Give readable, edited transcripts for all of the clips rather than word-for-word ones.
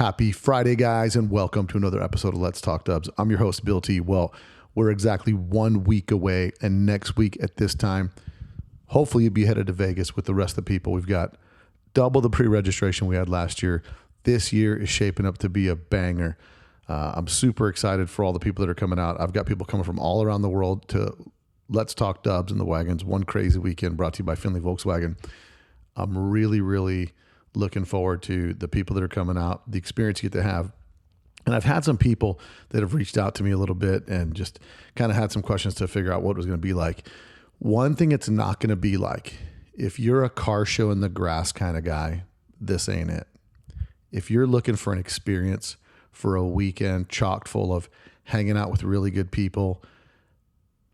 Happy Friday, guys, and welcome to another episode of Let's Talk Dubs. I'm your host, Bill T. Well, we're exactly 1 week away, and next week at this time, hopefully you'll be headed to Vegas with the rest of the people. We've got double the pre-registration we had last year. This year is shaping up to be a banger. I'm super excited for all the people that are coming out. I've got people coming from all around the world to Let's Talk Dubs in the Wagons. One crazy weekend brought to you by Finley Volkswagen. I'm really looking forward to the people that are coming out, the experience you get to have. And I've had some people that have reached out to me a little bit and just kind of had some questions to figure out what it was going to be like. One thing it's not going to be like, if you're a car show in the grass kind of guy, this ain't it. If you're looking for an experience for a weekend chock full of hanging out with really good people,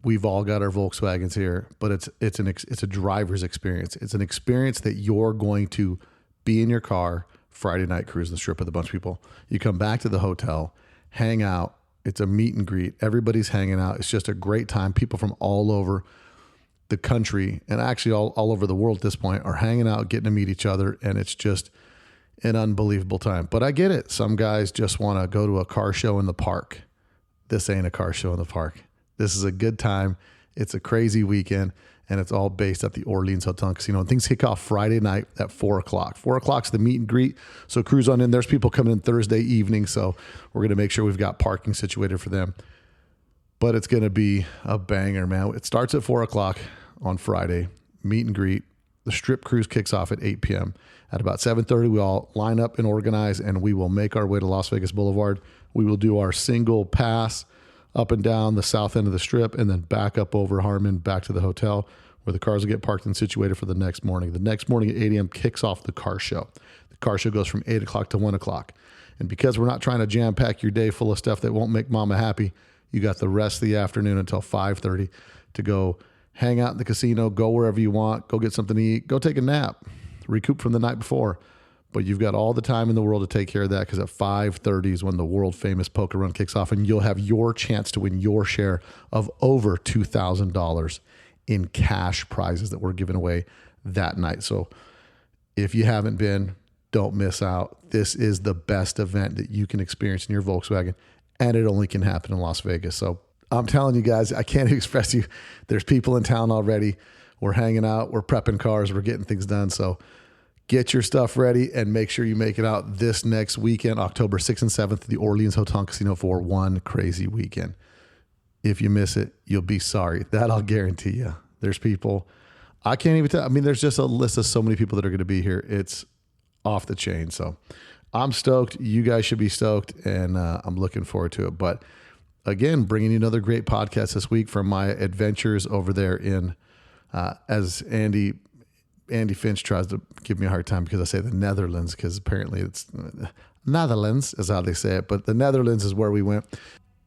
we've all got our Volkswagens here, but it's a driver's experience. It's an experience that you're going to be in your car Friday night, cruising the strip with a bunch of people. You come back to the hotel, hang out. It's a meet and greet. Everybody's hanging out. It's just a great time. People from all over the country and actually all over the world at this point are hanging out, getting to meet each other, and it's just an unbelievable time. But I get it. Some guys just want to go to a car show in the park. This ain't a car show in the park. This is a good time. It's a crazy weekend, and it's all based at the Orleans Hotel and Casino. And things kick off Friday night at 4 o'clock. 4 o'clock's the meet and greet, so cruise on in. There's people coming in Thursday evening, so we're going to make sure we've got parking situated for them. But it's going to be a banger, man. It starts at 4 o'clock on Friday, meet and greet. The strip cruise kicks off at 8 p.m. At about 7:30, we all line up and organize, and we will make our way to Las Vegas Boulevard. We will do our single pass up and down the south end of the strip, and then back up over Harmon, back to the hotel where the cars will get parked and situated for the next morning. The next morning at 8 a.m. kicks off the car show. The car show goes from 8 o'clock to 1 o'clock. And because we're not trying to jam pack your day full of stuff that won't make mama happy, you got the rest of the afternoon until 5:30 to go hang out in the casino, go wherever you want, go get something to eat, go take a nap, recoup from the night before. But you've got all the time in the world to take care of that, because at 5:30 is when the world famous poker run kicks off, and you'll have your chance to win your share of over $2,000 in cash prizes that we're giving away that night. So if you haven't been, don't miss out. This is the best event that you can experience in your Volkswagen, and it only can happen in Las Vegas. So I'm telling you guys, I can't express you. There's people in town already. We're hanging out. We're prepping cars. We're getting things done. So get your stuff ready and make sure you make it out this next weekend, October 6th and 7th, at the Orleans Hotel and Casino for one crazy weekend. If you miss it, you'll be sorry. That I'll guarantee you. There's people, I can't even tell. I mean, there's just a list of so many people that are going to be here. It's off the chain. So I'm stoked. You guys should be stoked, and I'm looking forward to it. But again, bringing you another great podcast this week from my adventures over there in, as Andy Finch tries to give me a hard time because I say the Netherlands, because apparently it's Netherlands is how they say it, but the Netherlands is where we went.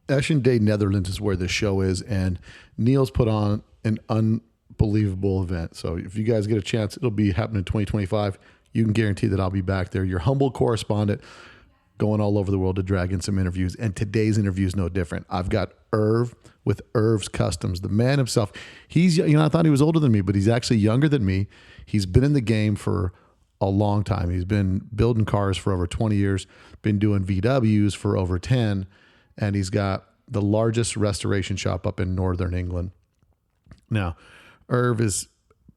Ashen Day, Netherlands is where the show is, and Neil's put on an unbelievable event. So if you guys get a chance, it'll be happening in 2025. You can guarantee that I'll be back there. Your humble correspondent going all over the world to drag in some interviews, and today's interview is no different. I've got Irv with Irv's Customs, the man himself. He's, I thought he was older than me, but he's actually younger than me. He's been in the game for a long time. He's been building cars for over 20 years, been doing VWs for over 10, and he's got the largest restoration shop up in Northern England. Now, Irv is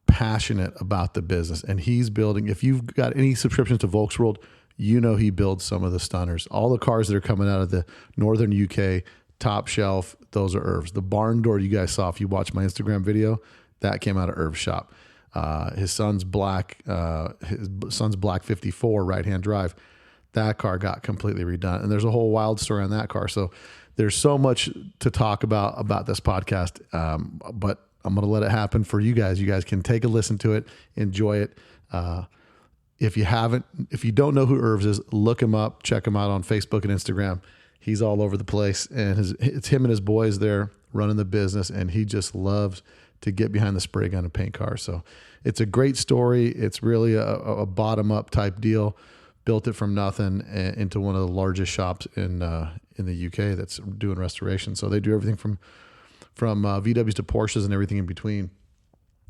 passionate about the business, and he's building, if you've got any subscriptions to Volksworld, you know he builds some of the stunners. All the cars that are coming out of the Northern UK, top shelf, those are Irv's. The barn door you guys saw, if you watch my Instagram video, that came out of Irv's shop. His son's black 54 right-hand drive. That car got completely redone, and there's a whole wild story on that car. So there's so much to talk about this podcast, but I'm going to let it happen for you guys. You guys can take a listen to it, enjoy it. If you don't know who Irv's is, look him up, check him out on Facebook and Instagram. He's all over the place, and it's him and his boys there running the business, and he just loves to get behind the spray gun and paint cars. So it's a great story. It's really a bottom-up type deal. Built it from nothing into one of the largest shops in the UK that's doing restoration. So they do everything from VWs to Porsches and everything in between.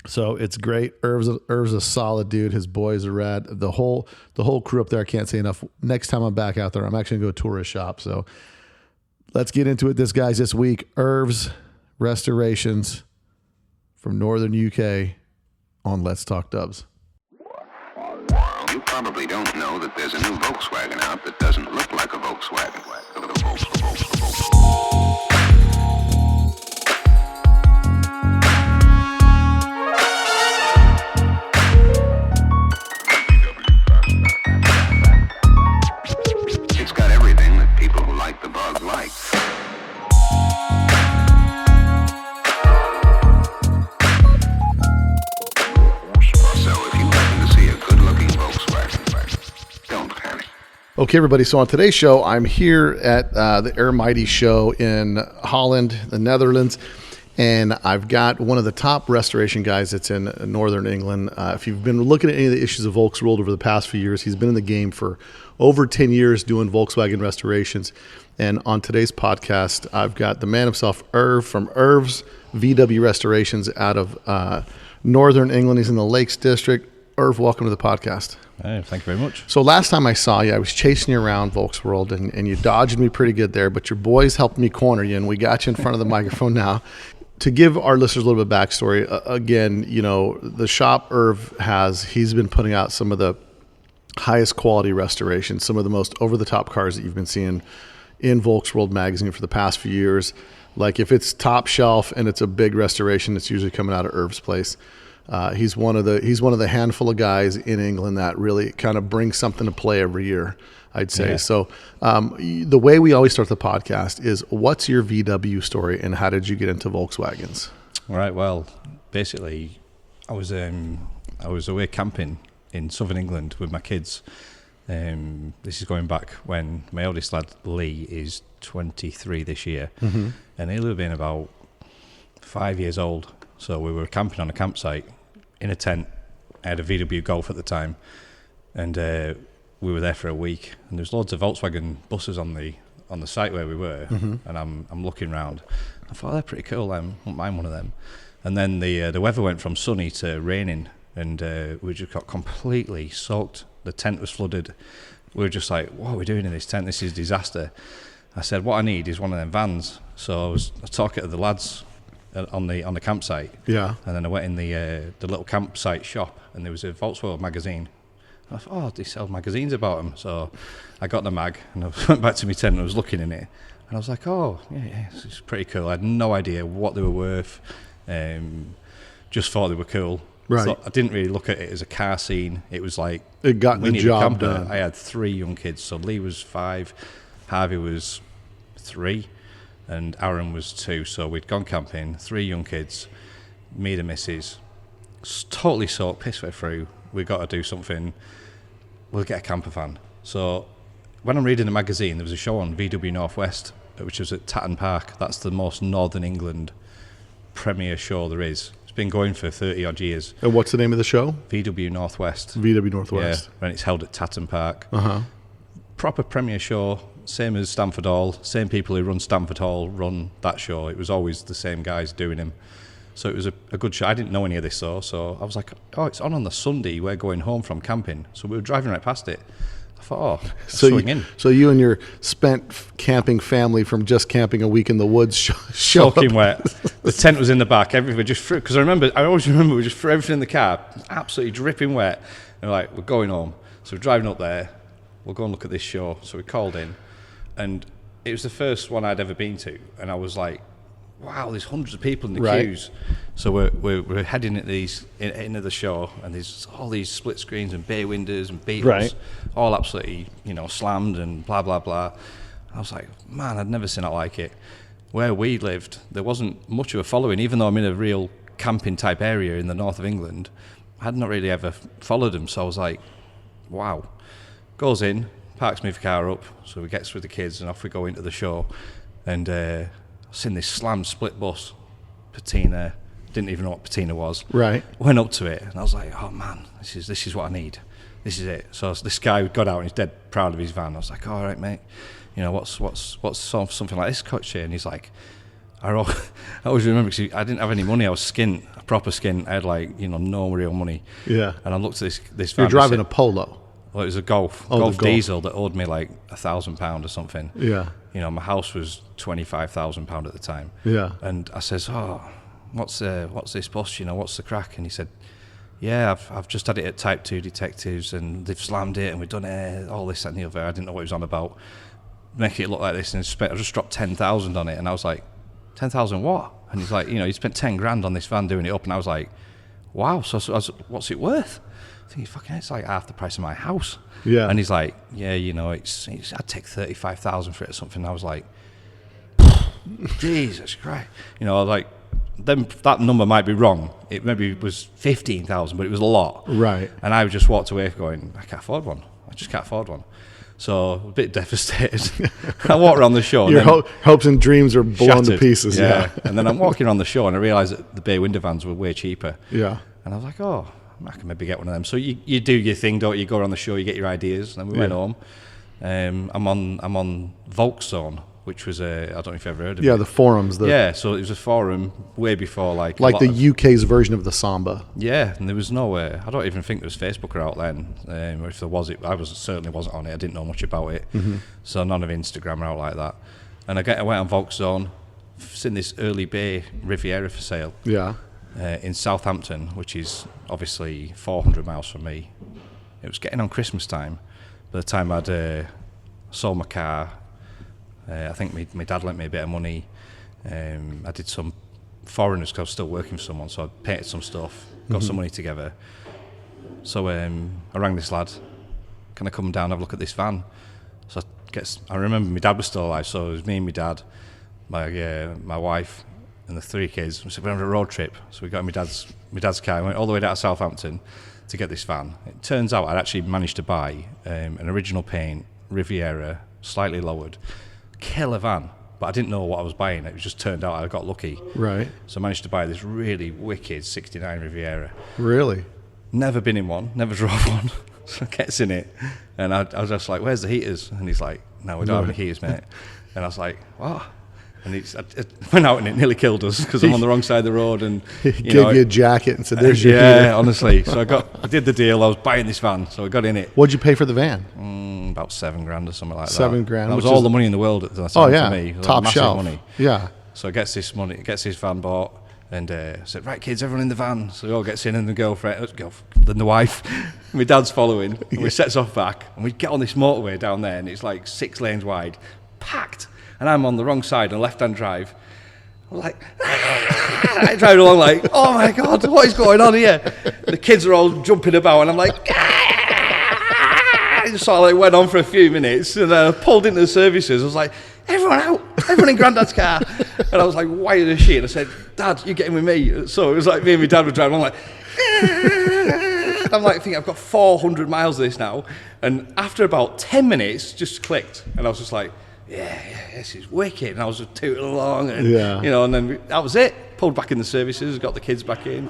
So it's great. Irv's a solid dude. His boys are rad. The whole crew up there, I can't say enough. Next time I'm back out there, I'm actually going to go tour his shop. So let's get into it. This week, Irv's Restorations from Northern UK on Let's Talk Dubs. You probably don't know that there's a new Volkswagen out that doesn't look like a Volkswagen. It's got everything that people who like the bug like. Okay, everybody. So on today's show, I'm here at the Air Mighty show in Holland, the Netherlands, and I've got one of the top restoration guys that's in Northern England. If you've been looking at any of the issues of Volksworld over the past few years, he's been in the game for over 10 years doing Volkswagen restorations. And on today's podcast, I've got the man himself, Irv, from Irv's VW Restorations out of Northern England. He's in the Lakes District. Irv, welcome to the podcast. Hey, thank you very much. So last time I saw you, I was chasing you around Volksworld, and you dodged me pretty good there, but your boys helped me corner you, and we got you in front of the microphone now. To give our listeners a little bit of backstory, again, you know, the shop Irv he's been putting out some of the highest quality restorations, some of the most over-the-top cars that you've been seeing in Volksworld magazine for the past few years. Like if it's top shelf and it's a big restoration, it's usually coming out of Irv's place. He's one of the handful of guys in England that really kind of brings something to play every year, I'd say. Yeah. So the way we always start the podcast is, what's your VW story and how did you get into Volkswagens? Right. Well, basically, I was away camping in southern England with my kids. This is going back when my oldest lad Lee is 23 this year, and he'll have been about 5 years old. So we were camping on a campsite in a tent. I had a VW Golf at the time, and we were there for a week. And there's loads of Volkswagen buses on the site where we were. And I'm looking round. I thought, they're pretty cool. I wouldn't mind one of them. And then the weather went from sunny to raining, and we just got completely soaked. The tent was flooded. We were just like, what are we doing in this tent? This is a disaster. I said, what I need is one of them vans. So I was talking to the lads on the campsite, and then I went in the little campsite shop, and there was a Volkswagen magazine. I thought, oh, they sell magazines about them. So I got the mag, and I went back to my tent and I was looking in it, and I was like, oh, yeah, this is pretty cool. I had no idea what they were worth. Just thought they were cool. Right. So I didn't really look at it as a car scene. It was like, it got the job done. I had 3 young kids. So Lee was 5, Harvey was 3. And Aaron was 2, so we'd gone camping, 3 young kids, me, the missus, totally soaked, piss wet through. We've got to do something. We'll get a camper van. So when I'm reading the magazine, there was a show on VW Northwest, which was at Tatton Park. That's the most Northern England premier show there is. It's been going for 30 odd years. And what's the name of the show? VW Northwest. VW Northwest. Yeah, and it's held at Tatton Park. Proper premier show. Same as Stamford Hall, same people who run Stamford Hall run that show. It was always the same guys doing him. So it was a good show. I didn't know any of this, so I was like, oh, it's on the Sunday. We're going home from camping. So we were driving right past it. I thought, oh, swing in. So you and your spent camping family from just camping a week in the woods show up. Soaking wet. The tent was in the back. Everything just threw, because I always remember we just threw everything in the car, absolutely dripping wet. And we're like, we're going home. So we're driving up there. We'll go and look at this show. So we called in. And it was the first one I'd ever been to, and I was like, wow, there's hundreds of people in the queues. So we're heading at into the show, and there's all these split screens and bay windows and Beatles, all absolutely, slammed and blah, blah, blah. I was like, man, I'd never seen it like it. Where we lived, there wasn't much of a following, even though I'm in a real camping type area in the north of England. I had not really ever followed them, so I was like, wow. Goes in, parks my car up, so we get with the kids and off we go into the show. And I've seen this slammed split bus, patina, didn't even know what patina was. Right. Went up to it and I was like, oh man, this is what I need. This is it. So this guy got out and he's dead proud of his van. I was like, all right, mate, what's something like this coach here? And he's like, I always remember because I didn't have any money. I was skint, proper skint. I had like, no real money. Yeah. And I looked at this van. You're driving a Polo. Well, it was a Golf diesel that owed me like £1,000 or something. Yeah. My house was £25,000 at the time. Yeah. And I says, what's this bus? What's the crack? And he said, yeah, I've just had it at Type 2 detectives and they've slammed it and we've done it, all this and the other. I didn't know what he was on about. Making it look like this, and I just dropped 10,000 on it, and I was like, 10,000 what? And he's like, you spent 10 grand on this van doing it up, and I was like, wow, so what's it worth? I think it's like half the price of my house. Yeah. And he's like, yeah, it's I'd take 35,000 for it or something. And I was like, Jesus Christ. I was like, then that number might be wrong. It maybe was 15,000, but it was a lot. Right. And I just walked away going, I can't afford one. I just can't afford one. So a bit devastated. I walked around the show. Your hopes and dreams are blown shattered. to pieces. Yeah. And then I'm walking around the show and I realised that the bay window vans were way cheaper. Yeah. And I was like, I can maybe get one of them. So you do your thing, don't you? Go around the show, you get your ideas. And then we went home. I'm on Volkswagen, which was I don't know if you've ever heard of it. Yeah, the forums. So it was a forum way before like the UK's version of the Samba. Yeah, and there was no way. I don't even think there was Facebook out then. Or if there was, I certainly wasn't on it. I didn't know much about it. Mm-hmm. So none of Instagram or out like that. And I went on Volkszone, seen this early bay Riviera for sale. Yeah. In Southampton, which is obviously 400 miles from me. It was getting on Christmas time. By the time I'd sold my car, I think my dad lent me a bit of money. I did some foreigners because I was still working for someone, so I painted some stuff, got some money together. So I rang this lad, can I come down and have a look at this van? So I remember my dad was still alive, so it was me and my dad, my wife, and the 3 kids. We said we're having a road trip, so we got in my dad's car. We went all the way down to Southampton to get this van. It turns out I'd actually managed to buy an original paint Riviera, slightly lowered, killer van, but I didn't know what I was buying. It just turned out I got lucky. Right. So I managed to buy this really wicked 69 Riviera. Really? Never been in one, never drove one. So I gets in it, and I was just like, where's the heaters? And he's like, no, we don't have any heaters, mate. And I was like, what? And I went out and it nearly killed us because I'm on the wrong side of the road. And he gave you a jacket and said, there's your heater. heater. Honestly. So I did the deal. I was buying this van, so I got in it. What'd you pay for the van? About $7,000 or something like that. $7,000. That was all the money in the world at the time for me. Top shelf. Money. Yeah. So gets this van bought, and I said, right, kids, everyone in the van. So he all gets in, and the girlfriend, then the wife, my dad's following. And we sets off back, and we get on this motorway down there, and it's like 6 lanes wide, packed. And I'm on the wrong side, on left-hand drive. I'm like, I drive along like, oh my God, what is going on here? The kids are all jumping about, and I'm like, I just sort of like went on for a few minutes, and I pulled into the services. I was like, everyone out, everyone in Grandad's car. And I was like, white as shit. And I said, Dad, you're getting with me. So it was like me and my dad were driving. I'm like, I'm like thinking, I've got 400 miles of this now. And after about 10 minutes, just clicked. And I was just like, yeah, this is wicked. And I was just tooting along, and and then that was it. Pulled back in the services, got the kids back in,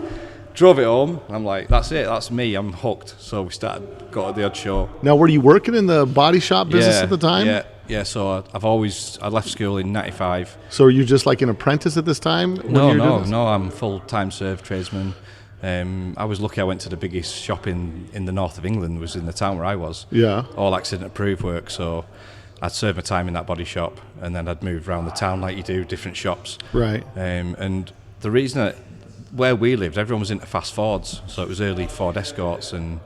drove it home, and I'm like, that's it, that's me, I'm hooked. So we got at the odd show. Now, were you working in the body shop business at the time? Yeah. So I left school in '95. So are you just like an apprentice at this time? No, I'm full-time served tradesman. I was lucky. I went to the biggest shop in the north of England. Was in the town where I was. Yeah. All accident-approved work. So I'd serve my time in that body shop, and then I'd move around the town like you do, different shops. Right. And the reason that where we lived, everyone was into fast Fords. So it was early Ford Escorts and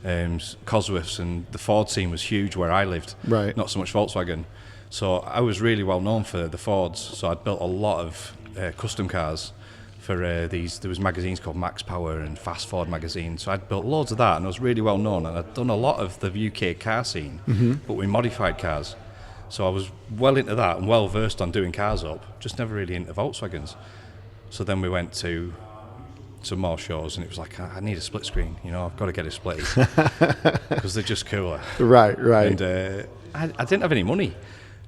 cosworths, and the Ford scene was huge where I lived. Right. Not so much Volkswagen. So I was really well known for the Fords. So I'd built a lot of custom cars for these. There was magazines called Max Power and Fast Ford magazine. So I'd built loads of that, and I was really well known. And I'd done a lot of the UK car scene, but with modified cars. So I was well into that and well versed on doing cars up, just never really into Volkswagens. So then we went to some more shows, and it was like, I need a split screen, I've got to get a split because they're just cooler. Right. And I didn't have any money,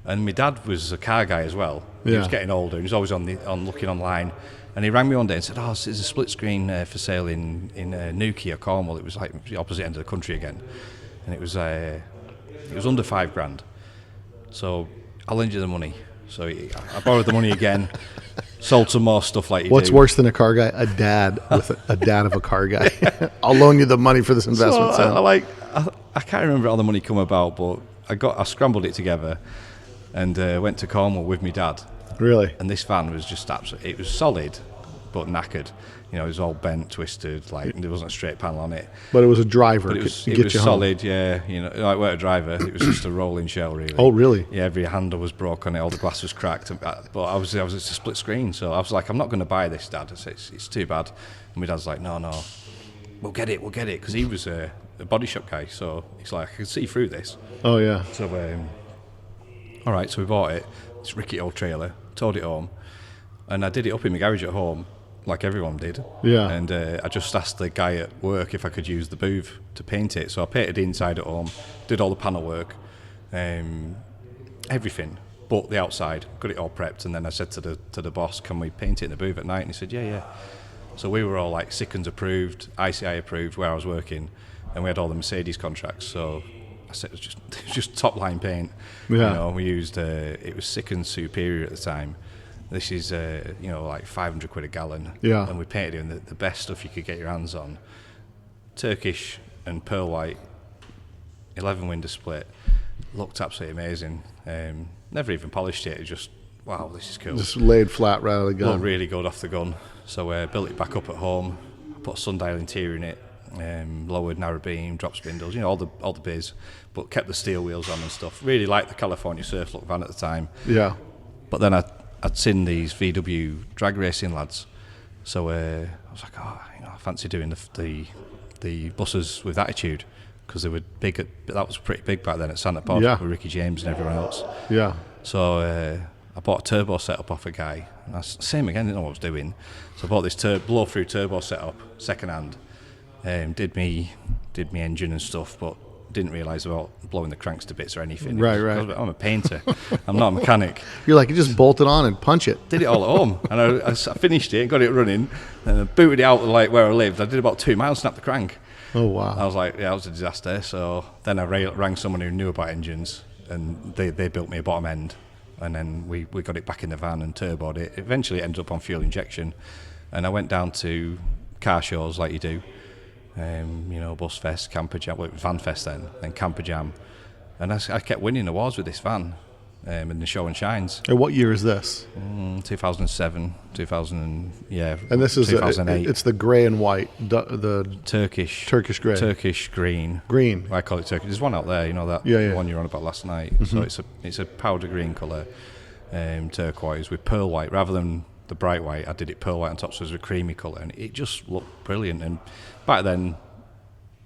and my dad was a car guy as well. He was getting older, and he was always on looking online, and he rang me one day and said, there's a split screen for sale in Newquay or Cornwall. It was like the opposite end of the country again, and it was under $5,000. So I'll lend you the money. So I borrowed the money again. sold some more stuff like you What's do. worse than a car guy? A dad with a dad of a car guy. I'll loan you the money for this investment. So I can't remember how the money come about, but I scrambled it together and went to Cornwall with my dad. Really? And this van was just absolutely, it was solid, but knackered. You know, it was all bent, twisted, like there wasn't a straight panel on it. But it was a driver. But it was you solid, home. yeah. You know, like weren't a driver. It was just a rolling shell, really. Oh, really? Yeah, every handle was broke on it, all the glass was cracked. But I was a split screen, so I was like, I'm not going to buy this, Dad. I said, it's too bad. And my dad's like, no, we'll get it, because he was a body shop guy, so he's like, I can see through this. Oh, yeah. So, all right, so we bought it. This rickety old trailer, towed it home, and I did it up in my garage at home, like everyone did. Yeah. And I just asked the guy at work if I could use the booth to paint it. So I painted the inside at home, did all the panel work, everything, but the outside, got it all prepped. And then I said to the boss, can we paint it in the booth at night? And he said, yeah. So we were all like Sickens approved, ICI approved where I was working, and we had all the Mercedes contracts. So I said it was just top line paint. Yeah. You know, we used it was Sickens Superior at the time. This is, like 500 quid a gallon. Yeah. And we painted it in the best stuff you could get your hands on. Turkish and pearl white, 11 window split. Looked absolutely amazing. Never even polished it. It just, wow, this is cool. Just laid flat right out of the gun. Looked really good off the gun. So built it back up at home. Put a sundial interior in it. Lowered narrow beam, drop spindles, all the biz. But kept the steel wheels on and stuff. Really liked the California Surf Look van at the time. Yeah. But then I'd seen these VW drag racing lads, so I was like, I fancy doing the buses with attitude, because they were big. That was pretty big back then at Santa Pod with Ricky James and everyone else. Yeah. So I bought a turbo setup off a guy. And same again, didn't know what I was doing. So I bought this blow through turbo setup second hand. Did me engine and stuff, but didn't realise about blowing the cranks to bits or anything. Right. I'm a painter. I'm not a mechanic. You're like, you just bolt it on and punch it. Did it all at home, and I finished it, got it running, and I booted it out like where I lived. I did about 2 miles, snapped the crank. Oh, wow. I was like, yeah, it was a disaster. So then I rang someone who knew about engines, and they built me a bottom end, and then we got it back in the van and turboed it. Eventually it ended up on fuel injection, and I went down to car shows like you do. Bus fest, camper jam, van fest then camper jam, and I kept winning awards with this van in the show and shines. And what year is this? 2007, 2000, yeah. And this is 2008. It's the gray and white, the Turkish gray, Turkish green. I call it Turkish. There's one out there, that one you were on about last night. Mm-hmm. So it's a powder green colour, turquoise with pearl white rather than the bright white. I did it pearl white on top, so it was a creamy colour, and it just looked brilliant. And back then,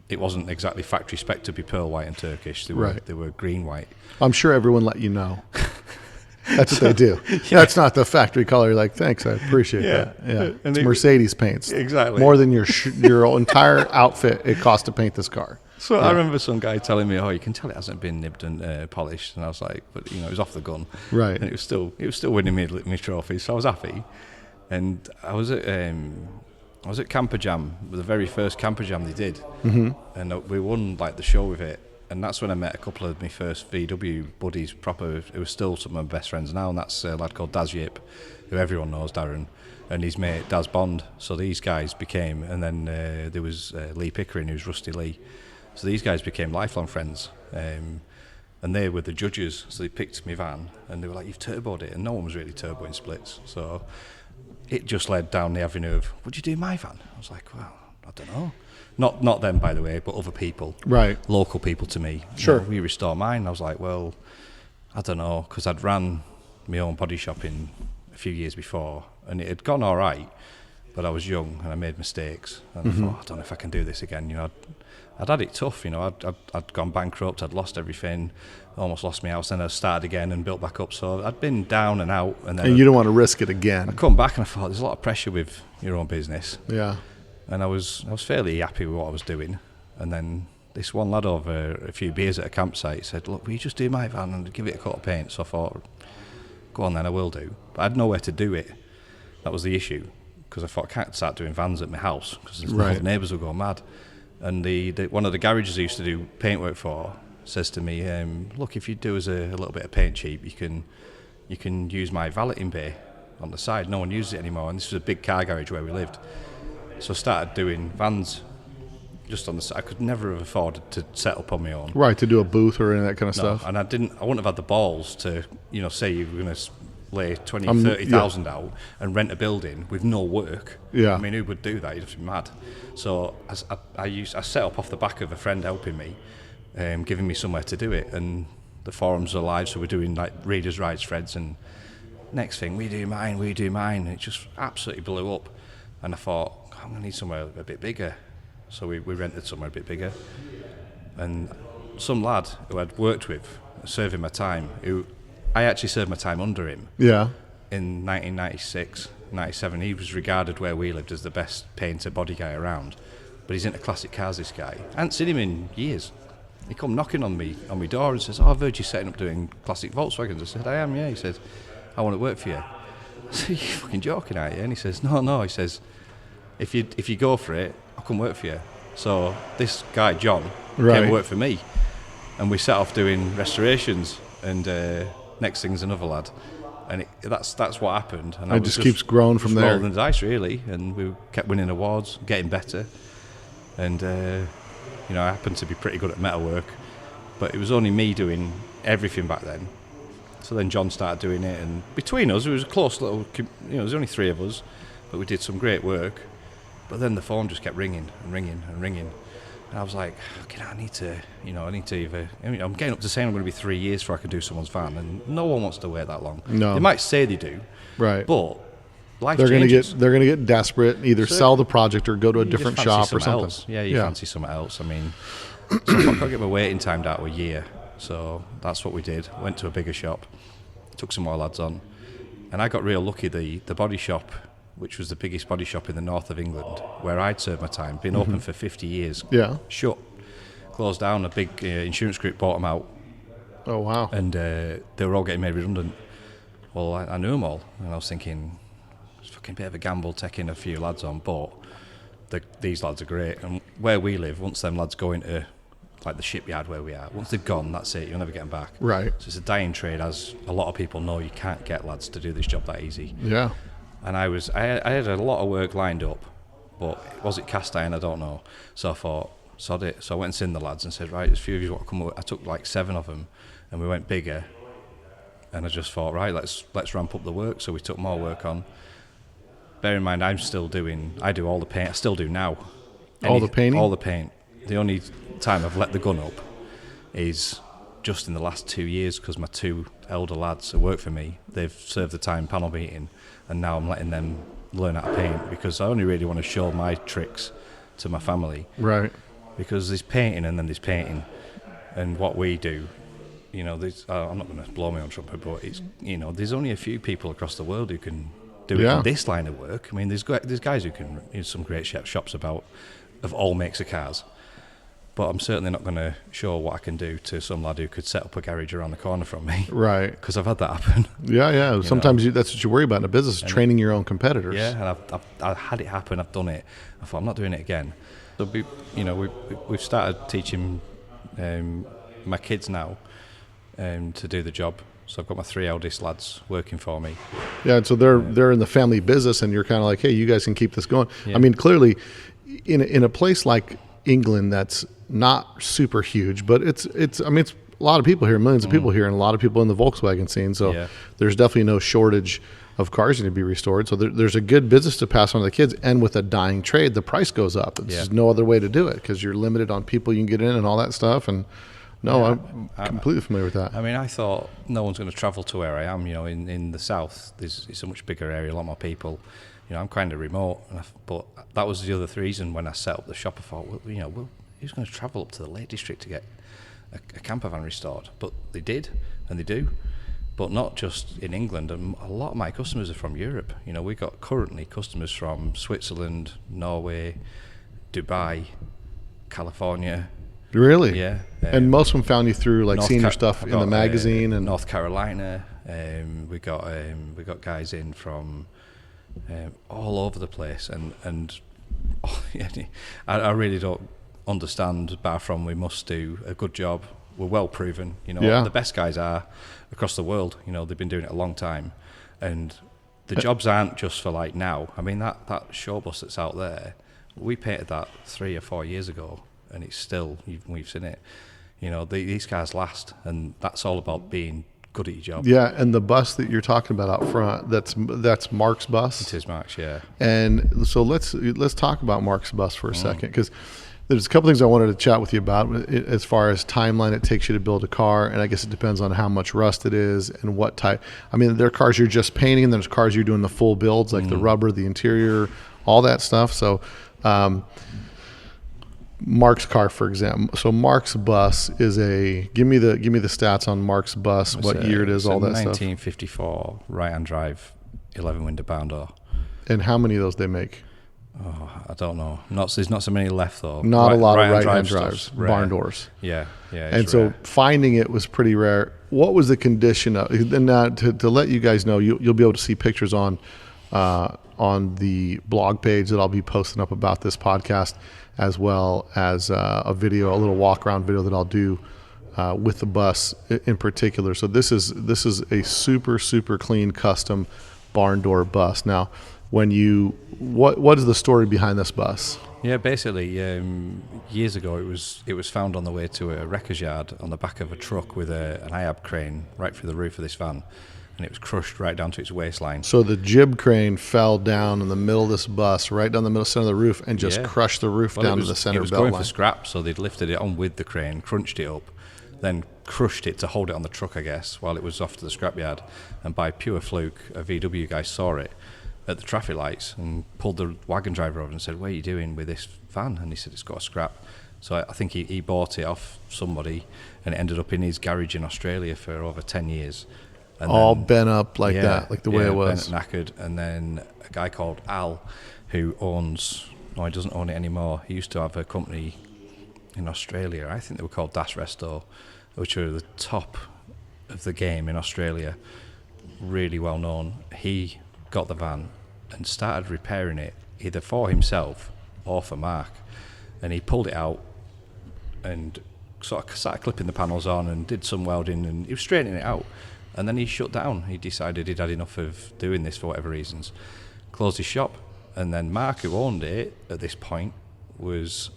it wasn't exactly factory spec to be pearl white and Turkish. They were green white. I'm sure everyone let you know. That's what they do. That's not the factory color. You're like, thanks, I appreciate that. Yeah, it's Mercedes paints. Exactly. More than your entire outfit it costs to paint this car. So I remember some guy telling me, you can tell it hasn't been nibbed and polished. And I was like, but it was off the gun. Right. And it was still winning me trophies. So I was happy. And I was at Camper Jam, the very first Camper Jam they did. Mm-hmm. And we won the show with it. And that's when I met a couple of my first VW buddies proper, who are still some of my best friends now. And that's a lad called Daz Yip, who everyone knows, Darren, and his mate Daz Bond. So these guys became, and then there was Lee Pickering, who's Rusty Lee. So these guys became lifelong friends, and they were the judges. So they picked my van, and they were like, "You've turboed it," and no one was really turboing splits. So it just led down the avenue of, "Would you do my van?" I was like, "Well, I don't know." Not them, by the way, but other people, right? Local people to me. Sure. We restore mine. I was like, "Well, I don't know," because I'd ran my own body shop in a few years before, and it had gone all right, but I was young and I made mistakes, and I thought, I don't know if I can do this again. I'd had it tough, I'd gone bankrupt, I'd lost everything, almost lost my house, then I started again and built back up. So I'd been down and out. And then you don't want to risk it again. I come back and I thought, there's a lot of pressure with your own business. Yeah. And I was fairly happy with what I was doing. And then this one lad over a few beers at a campsite said, "Look, will you just do my van and give it a coat of paint?" So I thought, go on then, I will do. But I had nowhere to do it. That was the issue, because I thought I can't start doing vans at my house, because the neighbours will go mad. And the one of the garages I used to do paintwork for says to me, "Look, if you do us a little bit of paint cheap, you can use my valeting bay." on the side. No one used it anymore, and this was a big car garage where we lived. So I started doing vans just on the side. I could never have afforded to set up on my own. Right, to do a booth or any of that kind of stuff. And I wouldn't have had the balls to, say you were going to lay 20, 30,000 out and rent a building with no work. Yeah. I mean, who would do that? You'd have to be mad. So I set up off the back of a friend helping me, giving me somewhere to do it. And the forums are live, so we're doing like readers' rights threads. And next thing, we do mine. And it just absolutely blew up. And I thought, I'm going to need somewhere a bit bigger. So we rented somewhere a bit bigger. And some lad who I'd worked with, serving my time, who I actually served my time under him. Yeah. In 1996, 97, he was regarded where we lived as the best painter body guy around. But he's into classic cars, this guy. I hadn't seen him in years. He come knocking on my door and says, I've heard you setting up doing classic Volkswagens. I said, I am, yeah. He said, I want to work for you. I said, you're fucking joking, aren't you? And he says, no. He says, if you go for it, I'll come work for you. So this guy, John, came and worked for me. And we set off doing restorations. And next thing's another lad. And that's what happened. And it just keeps growing from there. Rolling the dice, really. And we kept winning awards, getting better. And, I happened to be pretty good at metalwork. But it was only me doing everything back then. So then John started doing it. And between us, it was a close little, there was only three of us. But we did some great work. But then the phone just kept ringing. And I was like, okay, I need to either... I'm getting up to saying I'm going to be 3 years before I can do someone's van. And no one wants to wait that long. No. They might say they do. Right. But... They're going to get desperate, either sell the project or go to a different shop or something. Else. Yeah, you fancy something else. I mean, so if I can't get my waiting time down to a year, so that's what we did. Went to a bigger shop, took some more lads on, and I got real lucky. The body shop, which was the biggest body shop in the north of England, where I'd served my time, been open for 50 years. Yeah, shut, closed down. A big insurance group bought them out. Oh wow! And they were all getting made redundant. Well, I knew them all, and I was thinking, fucking bit of a gamble taking a few lads on, but these lads are great. And where we live, once them lads go into like the shipyard where we are, once they've gone, that's it, you'll never get them back. Right. So it's a dying trade, as a lot of people know. You can't get lads to do this job that easy. Yeah. And I had a lot of work lined up, but was it cast iron? I don't know. So I thought, sod it. So I went and seen the lads and said, right, there's a few of you want to come over. I took like 7 of them, and we went bigger. And I just thought, right, let's ramp up the work. So we took more work on. Bear in mind, I do all the paint. I still do now. All the painting? All the paint. The only time I've let the gun up is just in the last 2 years, because my 2 elder lads who work for me, they've served the time panel beating, and now I'm letting them learn how to paint, because I only really want to show my tricks to my family. Right. Because there's painting and then there's painting. And what we do, I'm not going to blow my own trumpet, but it's, there's only a few people across the world who can do it in this line of work. I mean, there's guys who can, some great shops of all makes of cars. But I'm certainly not going to show what I can do to some lad who could set up a garage around the corner from me. Right. Because I've had that happen. Yeah. Sometimes that's what you worry about in a business, training your own competitors. Yeah, and I've had it happen. I've done it. I thought, I'm not doing it again. So we've started teaching my kids now to do the job. So I've got my 3 eldest lads working for me. Yeah, and so they're in the family business, and you're kind of like, hey, you guys can keep this going. Yeah. I mean, clearly, in a place like England, that's not super huge, but it's a lot of people here, millions of people here, and a lot of people in the Volkswagen scene. So there's definitely no shortage of cars need to be restored. So there's a good business to pass on to the kids, and with a dying trade, the price goes up. There's no other way to do it, because you're limited on people you can get in and all that stuff. And I'm completely familiar with that. I mean, I thought no one's going to travel to where I am. In the south, it's a much bigger area, a lot more people. I'm kind of remote, but that was the other reason when I set up the shop. I thought, who's going to travel up to the Lake District to get a camper van restored? But they did, and they do. But not just in England. And a lot of my customers are from Europe. We've got currently customers from Switzerland, Norway, Dubai, California. Really? Yeah. And most of them found you through seeing your stuff in the magazine and North Carolina. We got guys in from all over the place, and I really don't understand. Apart from we must do a good job. We're well proven. The best guys are across the world. They've been doing it a long time, and the jobs aren't just for like now. I mean, that show bus that's out there, we painted that 3 or 4 years ago, and it's still, we've seen it. You know, these cars last, and that's all about being good at your job. Yeah, and the bus that you're talking about out front, that's Mark's bus. It is Mark's, yeah. And so let's talk about Mark's bus for a second, because there's a couple things I wanted to chat with you about as far as timeline it takes you to build a car, and I guess it depends on how much rust it is and what type. I mean, there are cars you're just painting, and there's cars you're doing the full builds, like the rubber, the interior, all that stuff. So Mark's car, for example. So Mark's bus is give me the stats on Mark's bus, what year it is, all that stuff. 1954 right-hand drive, 11-window barn door. And how many of those they make? Oh, I don't know. There's not so many left though. Not a lot of right-hand drives, barn doors. Yeah. And so finding it was pretty rare. What was the condition of? And now to let you guys know, you'll be able to see pictures on the blog page that I'll be posting up about this podcast, as well as a video, a little walk around video that I'll do with the bus in particular. So this is a super, super clean custom barn door bus. Now, what is the story behind this bus? Yeah, basically, years ago it was found on the way to a wreckers yard on the back of a truck with an IAB crane right through the roof of this van, and it was crushed right down to its waistline. So the jib crane fell down in the middle of this bus, right down the middle center of the roof, and just crushed the roof down to the center belt line. It was going for scrap, so they'd lifted it on with the crane, crunched it up, then crushed it to hold it on the truck, I guess, while it was off to the scrapyard. And by pure fluke, a VW guy saw it at the traffic lights and pulled the wagon driver over and said, "What are you doing with this van?" And he said, "It's got a scrap." So I think he bought it off somebody, and it ended up in his garage in Australia for over 10 years. And all bent up like that, like the way it was. Bent, knackered. And then a guy called Al, who he doesn't own it anymore. He used to have a company in Australia. I think they were called Das Resto, which are the top of the game in Australia, really well known. He got the van and started repairing it either for himself or for Mark, and he pulled it out and sort of started clipping the panels on and did some welding, and he was straightening it out, and then he shut down. He decided he'd had enough of doing this for whatever reasons, closed his shop. And then Mark, who owned it at this point, was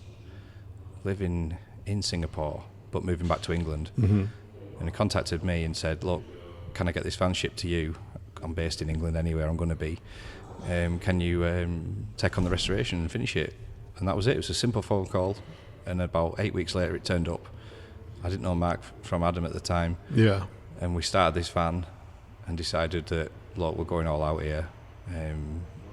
living in Singapore but moving back to England. And he contacted me and said, "Look, can I get this van shipped to you? I'm based in England anywhere I'm going to be. Can you take on the restoration and finish it?" And that was it. It was a simple phone call, and about 8 weeks later it turned up. I didn't know Mark from Adam at the time. Yeah. And we started this van and decided that, look, we're going all out here.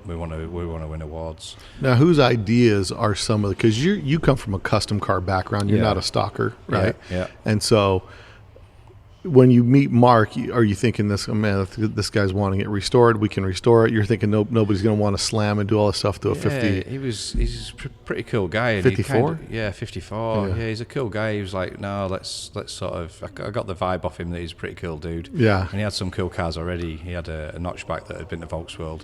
We want to win awards. Now, whose ideas are some of the? Because you come from a custom car background. You're not a stalker, right? Yeah. And so, when you meet Mark, are you thinking this? Oh, man, if this guy's wanting it restored, we can restore it. You're thinking nobody's going to want to slam and do all this stuff to a 50. He's a pretty cool guy. 54. 54. Yeah, he's a cool guy. He was like, no, let's sort of. I got the vibe off him that he's a pretty cool dude. Yeah. And he had some cool cars already. He had a notchback that had been to Volkswagen.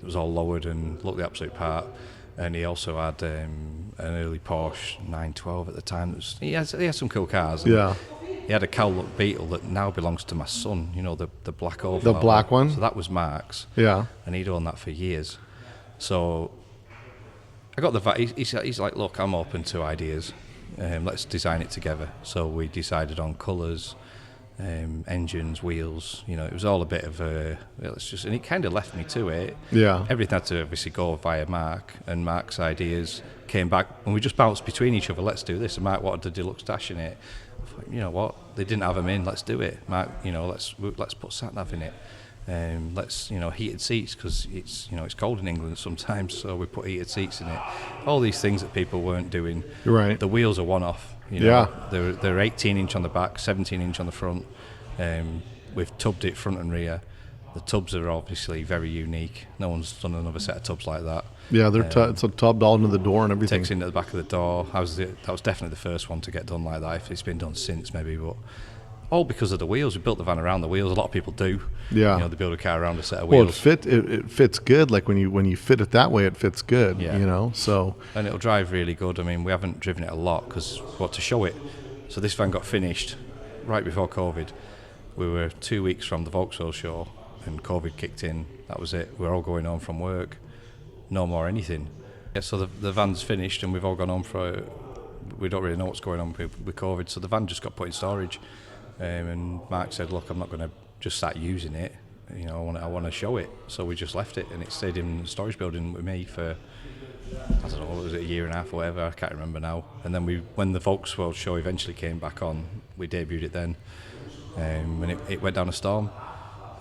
It was all lowered and looked the absolute part. And he also had an early Porsche 912 at the time. He had some cool cars. Yeah. He had a Cowlook Beetle that now belongs to my son. You know, the black oval. The black one. So that was Mark's. Yeah. And he'd owned that for years. So I got the vibe. He's like, look, I'm open to ideas. Let's design it together. So we decided on colours, engines, wheels. You know, it was all a bit of a and it kind of left me to it. Yeah. Everything had to obviously go via Mark, and Mark's ideas came back, and we just bounced between each other. Let's do this. And Mark wanted the deluxe dash in it. I thought, you know what? They didn't have them in. Let's do it, Mark. You know, let's put sat nav in it. Let's heated seats, because it's cold in England sometimes, so we put heated seats in it. All these things that people weren't doing. Right. The wheels are one off. Yeah. They're 18 inch on the back, 17 inch on the front. We've tubbed it front and rear. The tubs are obviously very unique. No one's done another set of tubs like that. Yeah, they're it's tubbed all into the door and everything. Takes into the back of the door. That was definitely the first one to get done like that. If it's been done since, maybe, but all because of the wheels. We built the van around the wheels. A lot of people do. Yeah. They build a car around a set of wheels. Well, it fits good. Like when you fit it that way, it fits good. Yeah. So. And it'll drive really good. I mean, we haven't driven it a lot because to show it. So this van got finished right before COVID. We were 2 weeks from the Volkswagen show, and COVID kicked in. That was it. We're all going home from work. No more anything. Yeah, so the van's finished and we've all gone home we don't really know what's going on with COVID. So the van just got put in storage. And Mark said, look, I'm not going to just start using it. You know, I want to show it. So we just left it, and it stayed in the storage building with me for, I don't know, was it a year and a half or whatever? I can't remember now. And then when the Volkswagen show eventually came back on, we debuted it then. And it went down a storm,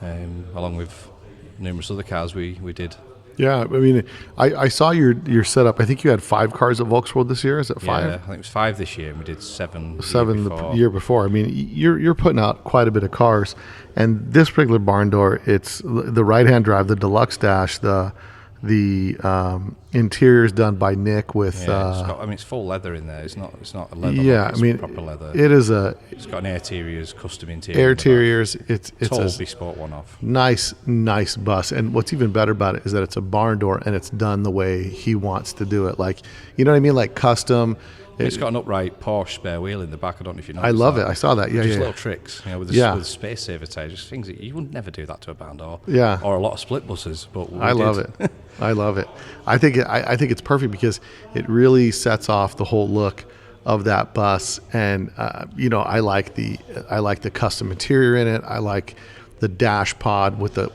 along with numerous other cars we did. Yeah, I mean, I saw your setup. I think you had 5 cars at Volkswagen this year. Is it 5? Yeah, I think it was 5 this year, and we did 7 the year before. I mean, you're putting out quite a bit of cars, and this particular barn door, it's the right-hand drive, the deluxe dash, the interior is done by Nick with. Yeah, it's full leather in there. It's not a leather. Yeah, look, I mean, proper leather. it is It's got an Air-Terriers, custom interior. Air-Terriers. It's all a bespoke one-off. Nice bus, and what's even better about it is that it's a barn door and it's done the way he wants to do it. Like, you know what I mean? Like custom. It's got an upright Porsche spare wheel in the back. I don't know if you know. I love it. I saw that. Yeah, just yeah. little tricks, with the space saver tires, just things that you would never do that to a barn door. Yeah. Or a lot of split buses, but I love it. I love it. I think it's perfect because it really sets off the whole look of that bus, and I like the custom interior in it. I like the dash pod with the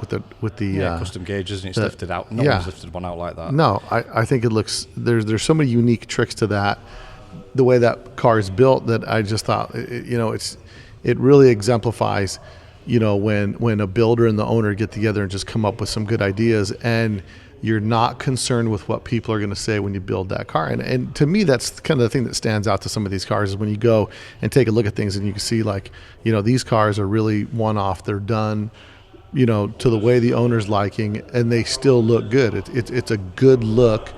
custom gauges, and it's lifted out. No one's lifted one out like that. No, I think it looks there's so many unique tricks to that. The way that car is built, that I just thought, it really exemplifies, when a builder and the owner get together and just come up with some good ideas, and you're not concerned with what people are going to say when you build that car. And to me, that's kind of the thing that stands out to some of these cars is when you go and take a look at things and you can see these cars are really one-off. They're done, to the way the owner's liking, and they still look good. It's a good look.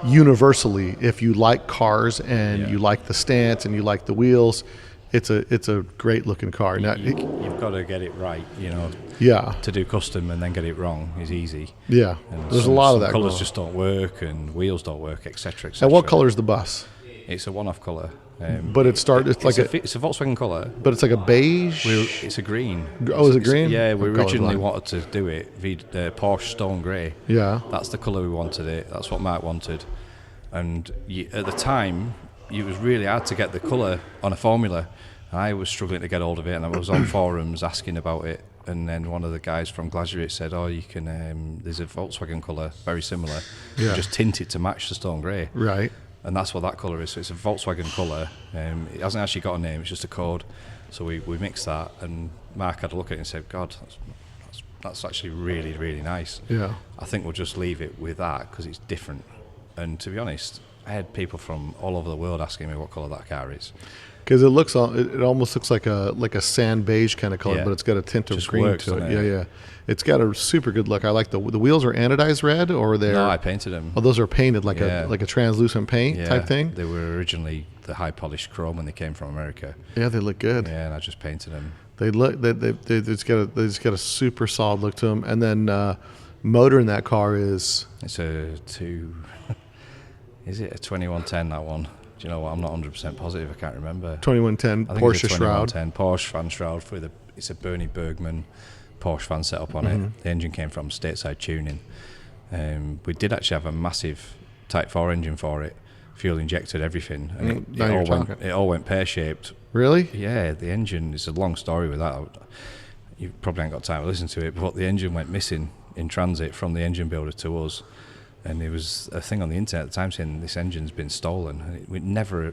Universally, if you like cars and you like the stance and you like the wheels, it's a great looking car. Now, you've got to get it right, Yeah. To do custom and then get it wrong is easy. Yeah. And there's a lot of that. Colours just don't work, and wheels don't work, etc. And what color is the bus? It's a one-off colour. But it's a Volkswagen colour. But it's like a beige. It's a green. Oh, is it green? Yeah, we originally wanted to do it Porsche Stone Grey. Yeah. That's the colour we wanted it. That's what Mark wanted. And at the time, it was really hard to get the colour on a formula. I was struggling to get hold of it, and I was on forums asking about it. And then one of the guys from Glazerate said, "Oh, you can. There's a Volkswagen colour very similar. Yeah. Just tint it to match the Stone Grey." Right. And that's what that colour is. So it's a Volkswagen colour. It hasn't actually got a name. It's just a code. So we mixed that, and Mark had a look at it and said, "God, that's actually really, really nice." Yeah. I think we'll just leave it with that because it's different. And to be honest, I had people from all over the world asking me what colour that car is. Because it almost looks like a sand beige kind of color, but it's got a tint of green to it. Yeah. It's got a super good look. I like the wheels are anodized red, or they're. No, I painted them. Oh, those are painted like a translucent paint type thing. They were originally the high polished chrome when they came from America. Yeah, they look good. Yeah, and I just painted them. They just got a super solid look to them, and then motor in that car is. It's Is it a 2110, that one? Do you know what? I'm not 100% positive. I can't remember. 2110 Porsche shroud. 2110 Porsche fan shroud it's a Bernie Bergman Porsche fan setup on it. The engine came from Stateside Tuning. We did actually have a massive Type 4 engine for it, fuel injected, everything, and it all went pear shaped. Really? Yeah, the engine is a long story with that. You probably ain't got time to listen to it, but the engine went missing in transit from the engine builder to us. And there was a thing on the internet at the time saying this engine's been stolen, and it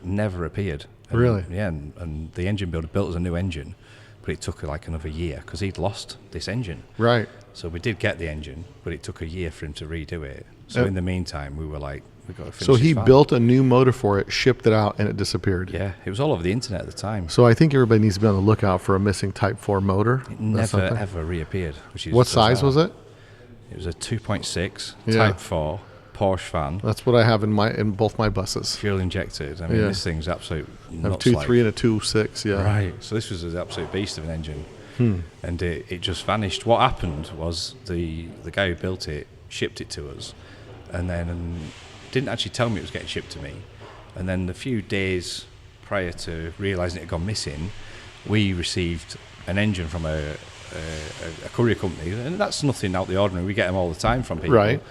never appeared. And, really? Yeah, and the engine builder built us a new engine, but it took like another year because he'd lost this engine. Right. So we did get the engine, but it took a year for him to redo it. So in the meantime, we were like, we got to finish. So he built a new motor for it, shipped it out, and it disappeared. Yeah, it was all over the internet at the time. So I think everybody needs to be on the lookout for a missing Type 4 motor. It never ever reappeared. What size was it? It was a 2.6 Type 4 Porsche fan. That's what I have in both my buses. Fuel injected. I mean, this thing's absolute nuts. I have 2.3 and a 2.6. Yeah. Right. So this was an absolute beast of an engine, and it just vanished. What happened was the guy who built it shipped it to us, and then didn't actually tell me it was getting shipped to me. And then a few days prior to realising it had gone missing, we received an engine from a a courier company, and that's nothing out the ordinary. We get them all the time from people. Right.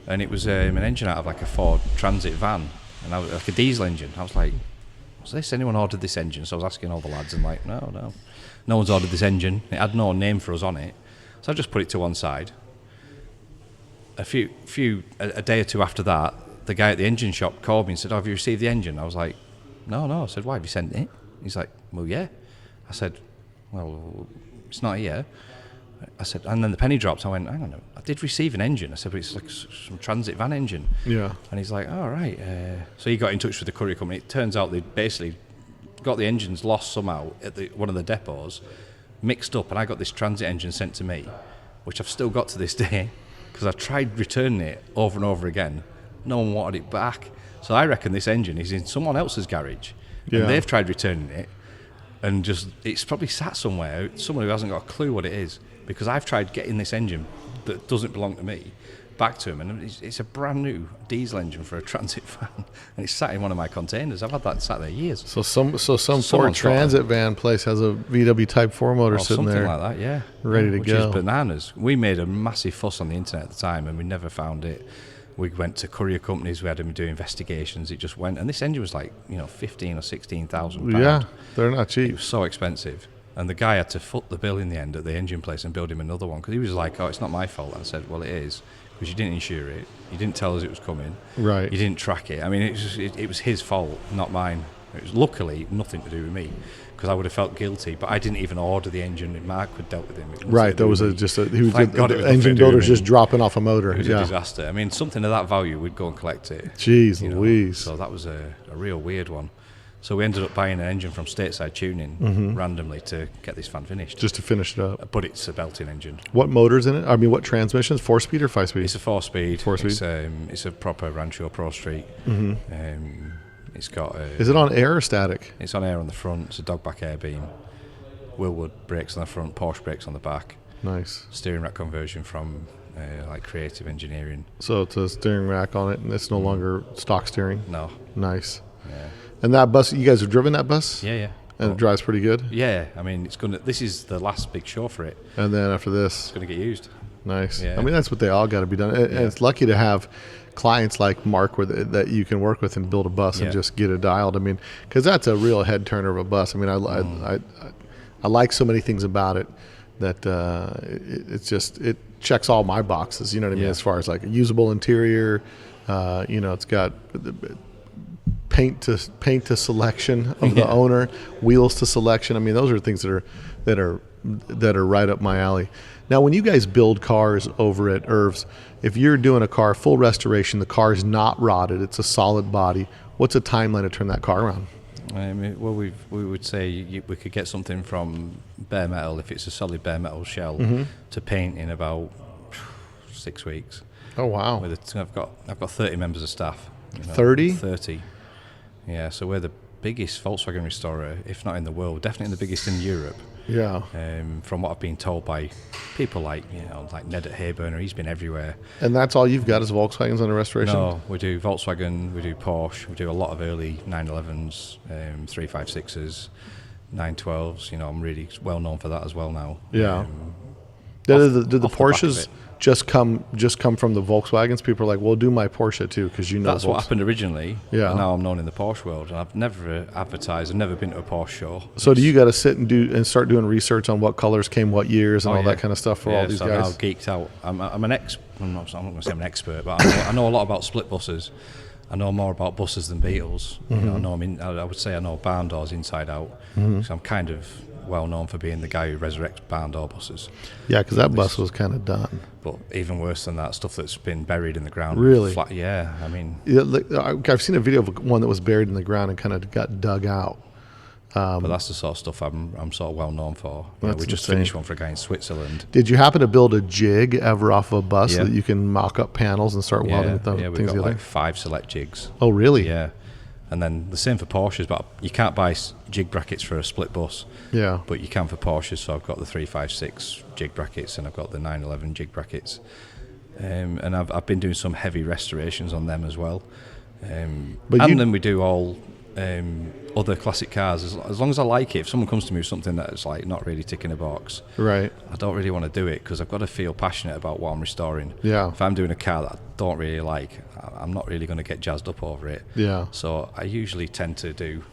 And it was an engine out of like a Ford Transit van, and I was like a diesel engine. I was like, "Was this? Anyone ordered this engine?" So I was asking all the lads, and like, no one's ordered this engine. It had no name for us on it, so I just put it to one side. A day or two after that, the guy at the engine shop called me and said, "Oh, have you received the engine?" I was like, No. I said, "Why have you sent it?" He's like, "Well, yeah." I said, "Well, it's not here." I said, and then the penny dropped. I went, "Hang on, I did receive an engine." I said, "But it's like some transit van engine." Yeah. And he's like, "All right." So he got in touch with the courier company. It turns out they basically got the engines lost somehow at one of the depots, mixed up, and I got this transit engine sent to me, which I've still got to this day, because I've tried returning it over and over again. No one wanted it back. So I reckon this engine is in someone else's garage, and they've tried returning it, and just it's probably sat somewhere, someone who hasn't got a clue what it is, because I've tried getting this engine that doesn't belong to me back to him, and it's a brand new diesel engine for a transit van, and it's sat in one of my containers. I've had that sat there years. So some Ford Transit van place has a VW Type 4 motor sitting something there, like that, yeah, ready to which go. Which is bananas. We made a massive fuss on the internet at the time, and we never found it. We went to courier companies. We had them do investigations. It just went, and this engine was like 15 or 16,000 pounds. Yeah, they're not It cheap. was so expensive. And the guy had to foot the bill in the end at the engine place and build him another one, because he was like, "Oh, it's not my fault." I said, "Well, it is, because you didn't insure it. You didn't tell us it was coming. Right. You didn't track it. I mean, it was his fault, not mine. It was luckily nothing to do with me, because I would have felt guilty. But I didn't even order the engine. And Mark had dealt with him. Right. There was the engine builder's builder's just dropping off a motor. It was a disaster. I mean, something of that value, we'd go and collect it. Jeez Louise. So that was a real weird one. So we ended up buying an engine from Stateside Tuning randomly to get this van finished. Just to finish it up. But it's a belting engine. What motor's in it? I mean, what transmissions? 4-speed or 5-speed? It's a 4-speed. 4-speed. It's a proper Rancho Pro Street. It's got. Is it on air or static? It's on air on the front. It's a dogback air beam. Willwood brakes on the front. Porsche brakes on the back. Nice. Steering rack conversion from like Creative Engineering. So it's a steering rack on it, and it's no longer stock steering. No. Nice. Yeah. And that bus, you guys have driven that bus? Yeah. And it drives pretty good? Yeah, I mean, this is the last big show for it. And then after this? It's going to get used. Nice. Yeah. I mean, that's what they all got to be done. And it's lucky to have clients like Mark that you can work with and build a bus and just get it dialed. I mean, because that's a real head turner of a bus. I mean, I like so many things about it that it checks all my boxes. You know what I mean? As far as like a usable interior, it's got paint to selection of the owner, wheels to selection. I mean, those are things that are right up my alley. Now, when you guys build cars over at Irv's, if you're doing a car full restoration, the car is not rotted, it's a solid body. What's a timeline to turn that car around? I mean, well, we would say we could get something from bare metal, if it's a solid bare metal shell, to paint in about 6 weeks. Oh wow! I've got 30 members of staff. 30? 30. Yeah, so we're the biggest Volkswagen restorer, if not in the world, definitely the biggest in Europe. Yeah. From what I've been told by people like Ned at Hayburner, he's been everywhere. And that's all you've got is Volkswagens under restoration? No, we do Volkswagen, we do Porsche, we do a lot of early 911s, 356s, 912s. I'm really well known for that as well now. Yeah. Did the Porsches just come from the Volkswagens? People are like, "Well, do my Porsche too," because that's what happened originally. Yeah. And now I'm known in the Porsche world, and I've never advertised. I've never been to a Porsche show. So do you got to sit and start doing research on what colors came what years and all that kind of stuff for all these guys? I'm now geeked out. I'm not going to say I'm an expert, but I know a lot about split buses. I know more about buses than Beetles. I would say I know barn doors inside out. So I'm kind of well known for being the guy who resurrects barn door buses. Yeah, because that bus was kind of done. But even worse than that, stuff that's been buried in the ground. Really? Yeah, I mean... I've seen a video of one that was buried in the ground and kind of got dug out. But that's the sort of stuff I'm sort of well known for. We just finished one for a guy in Switzerland. Did you happen to build a jig ever off of a bus so that you can mock up panels and start welding with them? Yeah, we've got like 5 select jigs. Oh, really? Yeah. And then the same for Porsches, but you can't buy jig brackets for a split bus. Yeah. But you can for Porsches, so I've got the 356 jig brackets and I've got the 911 jig brackets. And I've been doing some heavy restorations on them as well. Then we do all other classic cars. As long as I like it, if someone comes to me with something that's like not really ticking a box, right? I don't really want to do it because I've got to feel passionate about what I'm restoring. Yeah. If I'm doing a car that I don't really like, I'm not really going to get jazzed up over it. Yeah. So I usually tend to do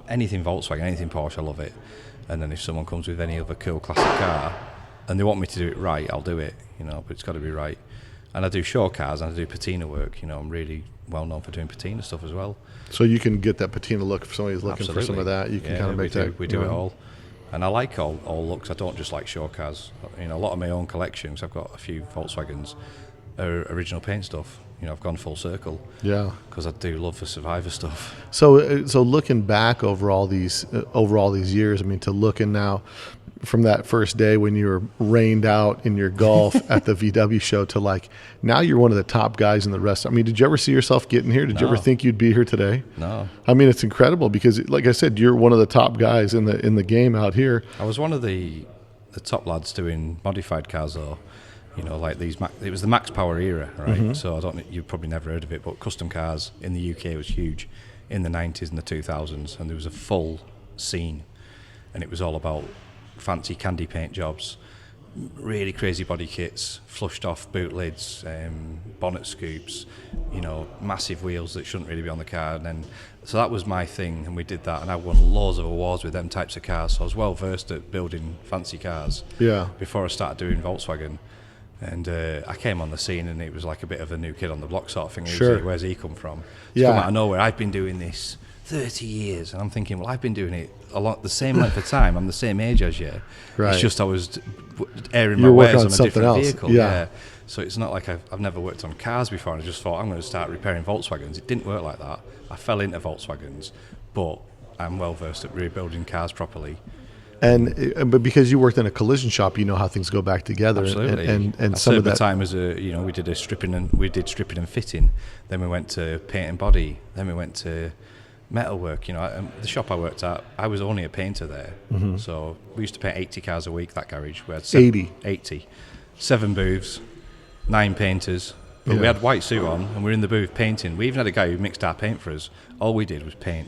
anything Volkswagen, anything Porsche, I love it. And then if someone comes with any other cool classic car and they want me to do it right, I'll do it, but it's got to be right. And I do show cars and I do patina work. I'm really well known for doing patina stuff as well. So you can get that patina look if somebody's looking Absolutely. for some of that. You can kind of make that. We do it all. And I like all looks. I don't just like show cars. A lot of my own collections, I've got a few Volkswagens, are original paint stuff. I've gone full circle. Yeah. Because I do love the Survivor stuff. So looking back over all these years, I mean, to looking now from that first day when you were rained out in your Golf at the VW show to like now you're one of the top guys in the rest. I mean, did you ever see yourself getting here? Did you ever think you'd be here today? No. I mean, it's incredible because, like I said, you're one of the top guys in the game out here. I was one of the top lads doing modified cars though. Like these, it was the Max Power era, right? Mm-hmm. So you've probably never heard of it, but custom cars in the UK was huge in the 90s and the 2000s, and there was a full scene, and it was all about fancy candy paint jobs, really crazy body kits, flushed off boot lids, bonnet scoops, massive wheels that shouldn't really be on the car. And then, so that was my thing, and we did that, and I won loads of awards with them types of cars. So I was well versed at building fancy cars. Yeah. Before I started doing Volkswagen. And I came on the scene and it was like a bit of a new kid on the block sort of thing. Sure. Where's he come from? Yeah. Come out of nowhere. I've been doing this 30 years. And I'm thinking, well, I've been doing it the same length of time. I'm the same age as you. Right. It's just I was airing my wares on a different else. vehicle. Yeah. So it's not like I've never worked on cars before. And I just thought, I'm going to start repairing Volkswagens. It didn't work like that. I fell into Volkswagens. But I'm well versed at rebuilding cars properly. But because you worked in a collision shop, you know how things go back together. Absolutely. And some of that time as we did stripping and fitting. Then we went to paint and body. Then we went to metalwork. The shop I worked at, I was only a painter there. Mm-hmm. So we used to paint 80 cars a week. That garage. We had 80, 7 booths, 9 painters. But we had white suit on, and we were in the booth painting. We even had a guy who mixed our paint for us. All we did was paint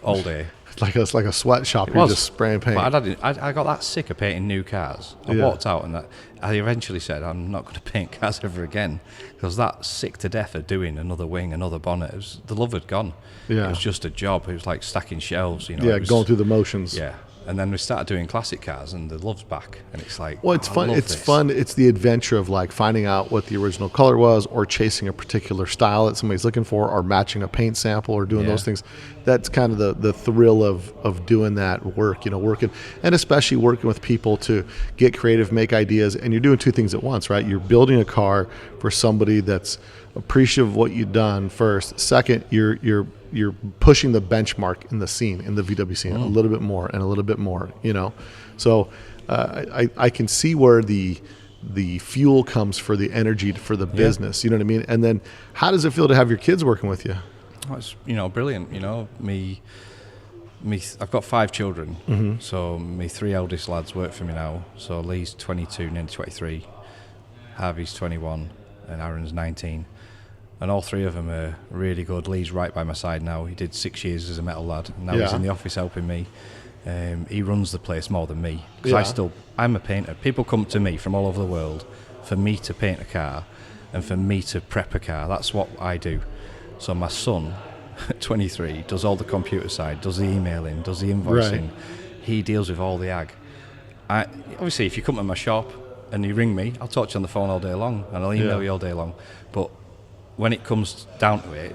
all day. It's like a sweatshop. You're just spraying paint. But I got that sick of painting new cars. I walked out and I eventually said, I'm not going to paint cars ever again. Because that sick to death of doing another wing, another bonnet. The love had gone. Yeah. It was just a job. It was like stacking shelves. Going through the motions. Yeah. And then we started doing classic cars, and the love's back, and it's like, well, it's fun. It's fun. It's the adventure of like finding out what the original color was, or chasing a particular style that somebody's looking for, or matching a paint sample, or doing those things. That's kind of the thrill of doing that work. Working, and especially working with people to get creative, make ideas, and you're doing two things at once, right? You're building a car for somebody that's appreciative of what you've done first. Second, you're pushing the benchmark in the scene, in the VW scene, a little bit more and a little bit more, So I can see where the fuel comes for the energy for the business, you know what I mean? And then how does it feel to have your kids working with you? Oh, it's, brilliant. I've got 5 children, mm-hmm. So my 3 eldest lads work for me now. So Lee's 22, nearly 23, Harvey's 21, and Aaron's 19. And all 3 of them are really good. Lee's right by my side now. He did 6 years as a metal lad. And now he's in the office helping me. He runs the place more than me. Because I'm a painter. People come to me from all over the world for me to paint a car and for me to prep a car. That's what I do. So my son, 23, does all the computer side, does the emailing, does the invoicing. Right. He deals with all the ag. Obviously, if you come to my shop and you ring me, I'll talk to you on the phone all day long and I'll email you all day long. But when it comes down to it,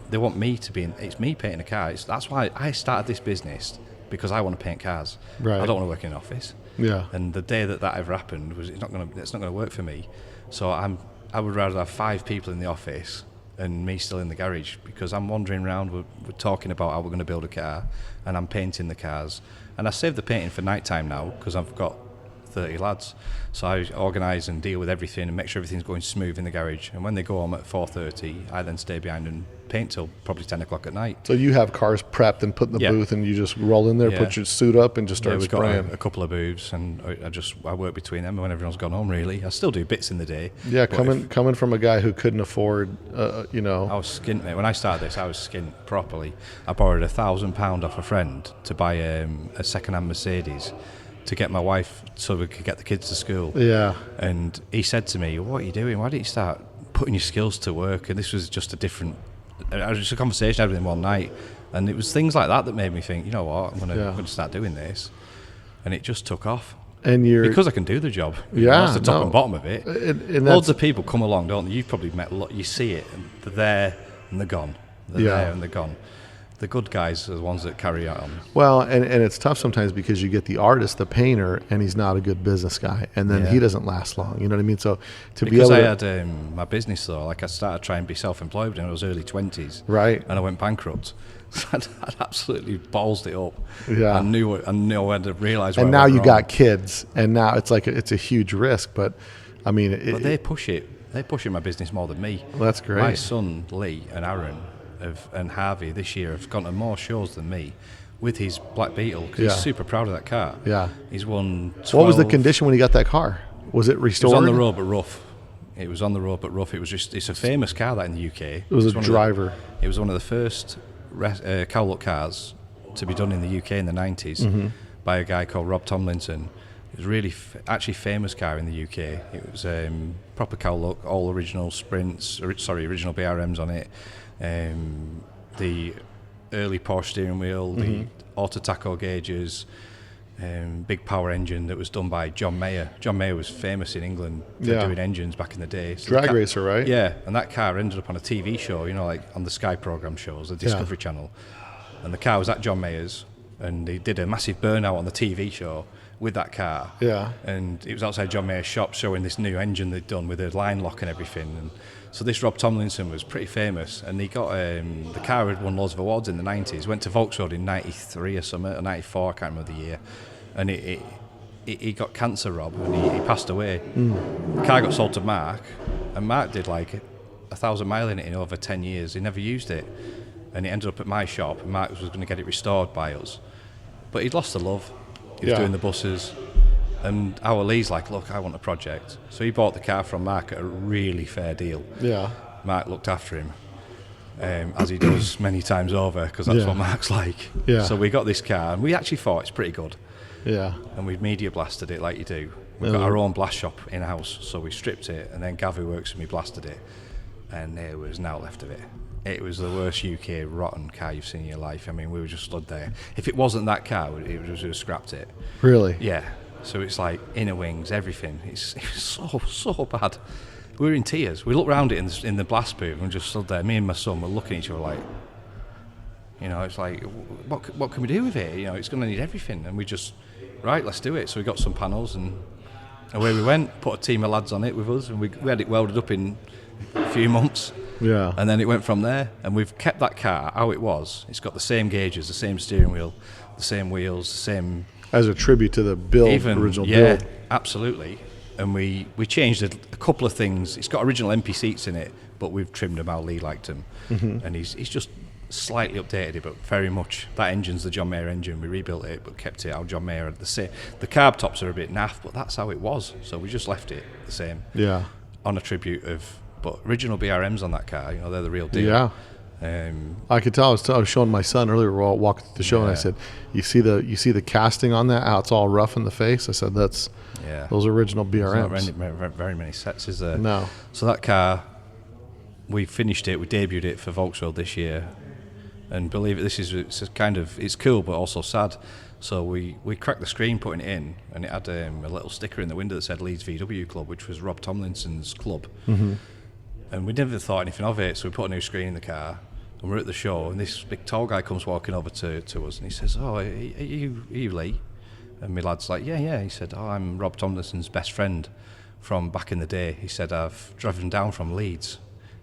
they want me to be it's me painting a car. That's why I started this business, because I want to paint cars. Right. I don't want to work in an office. Yeah. And the day that ever happened it's not going to work for me. So I would rather have 5 people in the office and me still in the garage, because I'm wandering around, we're talking about how we're going to build a car, and I'm painting the cars. And I save the painting for night time now, because I've got 30 lads. So I organise and deal with everything and make sure everything's going smooth in the garage. And when they go home at 4:30, I then stay behind and paint till probably 10 o'clock at night. So you have cars prepped and put in the booth, and you just roll in there, put your suit up, and just start spraying. We've got a couple of booths, and I work between them when everyone's gone home. Really, I still do bits in the day. Yeah, coming from a guy who couldn't afford, I was skint, mate. When I started this, I was skint properly. I borrowed £1,000 off a friend to buy a second-hand Mercedes to get my wife so we could get the kids to school. Yeah. And he said to me, "What are you doing? Why don't you start putting your skills to work?" And this was just a conversation I had with him one night, and it was things like that made me think, you know what, I'm going to start doing this, and it just took off. And because I can do the job. That's the top and bottom of it. And loads of people come along, don't they? You've probably met a lot. You see it, and they're there and they're gone. They're there and they're gone. The good guys are the ones that carry on. Well, and it's tough sometimes because you get the artist, the painter, and he's not a good business guy, and then he doesn't last long. You know what I mean? So because I had my business though, like I started trying to be self-employed when I was early 20s, right? And I went bankrupt. So I'd absolutely ballsed it up. Yeah, I knew I had to realise. And now you got kids, and now it's a huge risk. But I mean, they push it. They push in my business more than me. Well, that's great. My son Lee and Aaron and Harvey this year have gone to more shows than me with his Black Beetle. Cause he's super proud of that car. Yeah, he's won 12. What was the condition when he got that car? Was it restored? It was on the road but rough. It was on the road but rough. It's a famous car that in the UK. It was a driver. It was one of the first cowlook cars to be done in the UK in the 90s by a guy called Rob Tomlinson. It was really actually famous car in the UK. It was proper cowlook, all original Sprints, original BRMs on it. The early Porsche steering wheel, the auto tacho gauges, big power engine that was done by John Mayer. John Mayer was famous in England for doing engines back in the day. So Drag racer, right? Yeah, and that car ended up on a TV show, like on the Sky programme shows, the Discovery Channel. And the car was at John Mayer's, and he did a massive burnout on the TV show with that car. Yeah. And it was outside John Mayer's shop showing this new engine they'd done with a line lock and everything. And so this Rob Tomlinson was pretty famous, and he got the car had won loads of awards in the 90s. Went to Volkswagens in 93 or something, or 94, I can't remember the year. And he got cancer, Rob, and he passed away. The car got sold to Mark, and Mark did like 1,000 miles in it in over 10 years. He never used it, and it ended up at my shop, and Mark was going to get it restored by us. But he'd lost the love. He was doing the buses. And our Lee's like, look, I want a project. So he bought the car from Mark at a really fair deal. Yeah. Mark looked after him, as he does many times over, because that's what Mark's like. Yeah. So we got this car, and we actually thought it's pretty good. Yeah. And we've media blasted it like you do. We've got our own blast shop in-house, so we stripped it, and then Gav, who works with me, blasted it. And there was now left of it. It was the worst UK rotten car you've seen in your life. I mean, we were just stood there. If it wasn't that car, we would have scrapped it. Really? Yeah. So it's like inner wings, everything. It was so bad. We were in tears. We looked round it in the blast booth and just stood there. Me and my son were looking at each other like, it's like, what can we do with it? It's going to need everything. And we just, right, let's do it. So we got some panels and away we went. Put a team of lads on it with us, and we had it welded up in a few months. Yeah. And then it went from there. And we've kept that car how it was. It's got the same gauges, the same steering wheel, the same wheels, the same... As a tribute to the original build. Yeah, absolutely. And we changed a couple of things. It's got original MP seats in it, but we've trimmed them how Lee liked them. And he's just slightly updated it, but very much that engine's the John Mayer engine. We rebuilt it, but kept it how John Mayer had the same. The carb tops are a bit naff, but that's how it was. So we just left it the same. Yeah. On a tribute of, but original BRMs on that car. They're the real deal. Yeah. I could tell. I was showing my son earlier. We were all walking through the show, and I said, "You see the casting on that? How it's all rough in the face." I said, "That's those original BRMs." There's not very many sets, is there? No. So that car, we finished it. We debuted it for Volkswagen this year, and believe it, it's cool but also sad. So we cracked the screen putting it in, and it had a little sticker in the window that said Leeds VW Club, which was Rob Tomlinson's club. And we never thought anything of it, so we put a new screen in the car. And we're at the show, and this big tall guy comes walking over to us, and he says, "Oh, are you Lee?" And my lad's like, yeah. He said, "Oh, I'm Rob Tomlinson's best friend from back in the day." He said, "I've driven down from Leeds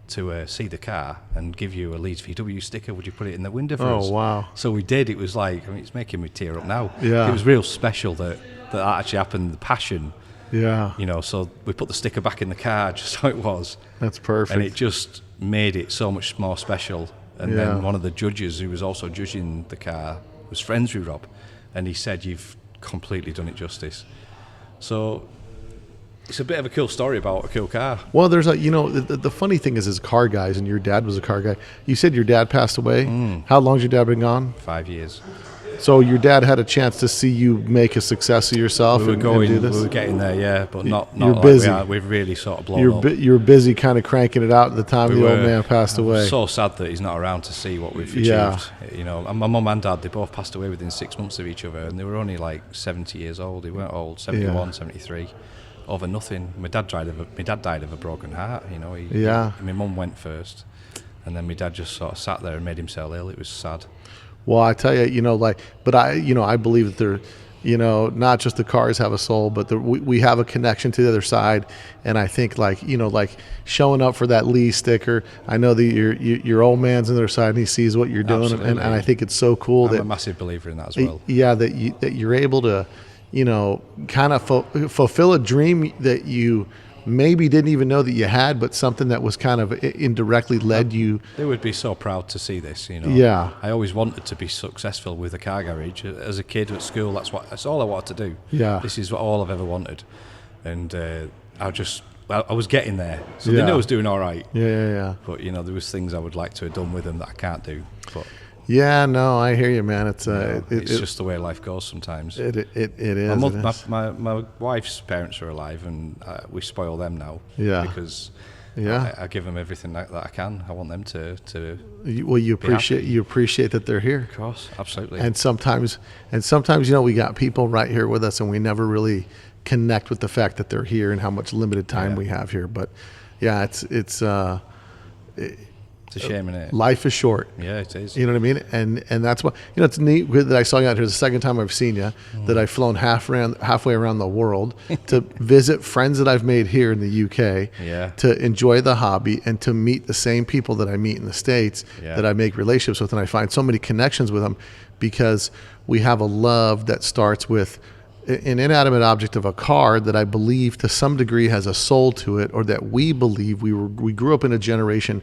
to see the car and give you a Leeds VW sticker. Would you put it in the window for us?" Oh, wow. So we did. It was like, it's making me tear up now. Yeah. It was real special that that actually happened. The passion, Yeah. you know. So we put the sticker back in the car just how it was. That's perfect. And it just made it so much more special. And then one of the judges who was also judging the car was friends with Rob, and he said, "You've completely done it justice." So it's a bit of a cool story about a cool car. Well, there's the funny thing is, as car guys, and your dad was a car guy. You said your dad passed away. How long's your dad been gone? 5 years. So your dad had a chance to see you make a success of yourself and do this? We were getting there, yeah, but not You're like busy. we've really sort of blown up. You were busy kind of cranking it out at the time the old man passed away. I'm so sad that he's not around to see what we've achieved. Yeah. You know, and my mum and dad, they both passed away within 6 months of each other, and they were only like 70 years old. They weren't old, 71, 73. Over nothing. My dad died of a broken heart. You know, my mum went first, and then my dad just sort of sat there and made himself ill. It was sad. Well, I tell you, but I believe that there, not just the cars have a soul, but we have a connection to the other side. And I think like showing up for that Lee sticker. I know that your old man's on the other side and he sees what you're doing, and I think it's so cool. I'm a massive believer in that as well. Yeah, that you're able to, kind of fulfill a dream that you maybe didn't even know that you had, but something that was kind of indirectly led you. They would be so proud to see this, Yeah. I always wanted to be successful with a car garage. As a kid at school, that's all I wanted to do. Yeah. This is all I've ever wanted. And I was getting there. So they knew I was doing all right. Yeah. But, there was things I would like to have done with them that I can't do. But yeah, no, I hear you, man. It's it's just the way life goes sometimes. It is. My wife's parents are alive, and we spoil them now. Yeah. Because I give them everything that I can. I want them to. Well, you appreciate that they're here. Of course, absolutely. And sometimes, we got people right here with us, and we never really connect with the fact that they're here and how much limited time we have here. But yeah, it's a shame, innit? Life is short. Yeah, it is. You know what I mean? And that's why, it's neat that I saw you out here. It's the second time I've seen you, that I've flown halfway around the world to visit friends that I've made here in the UK, to enjoy the hobby and to meet the same people that I meet in the States, that I make relationships with. And I find so many connections with them because we have a love that starts with an inanimate object of a car that I believe to some degree has a soul to it, or that we believe we grew up in a generation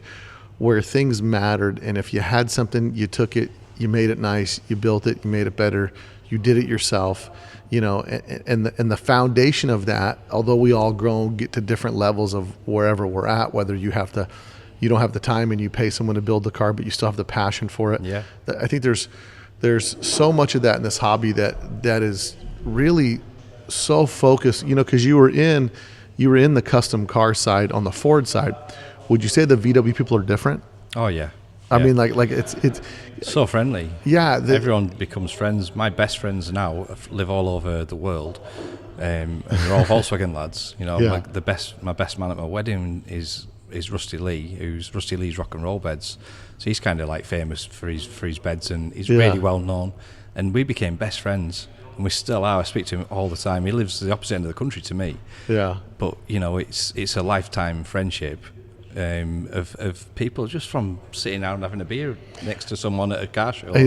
where things mattered, and if you had something, you took it, you made it nice, you built it, you made it better, you did it yourself, and the foundation of that, although we all get to different levels of wherever we're at, whether you don't have the time and you pay someone to build the car, but you still have the passion for it. Yeah. I think there's so much of that in this hobby that is really so focused, because you were in the custom car side on the Ford side. Would you say the VW people are different? Oh yeah. I mean, like it's so friendly. Yeah, everyone becomes friends. My best friends now live all over the world, and they're all Volkswagen lads. Like my best man at my wedding is Rusty Lee, who's Rusty Lee's Rock and Roll Beds. So he's kind of like famous for his beds, and he's really well known. And we became best friends, and we still are. I speak to him all the time. He lives the opposite end of the country to me. Yeah. But it's a lifetime friendship. Of people just from sitting down and having a beer next to someone at a car show. We've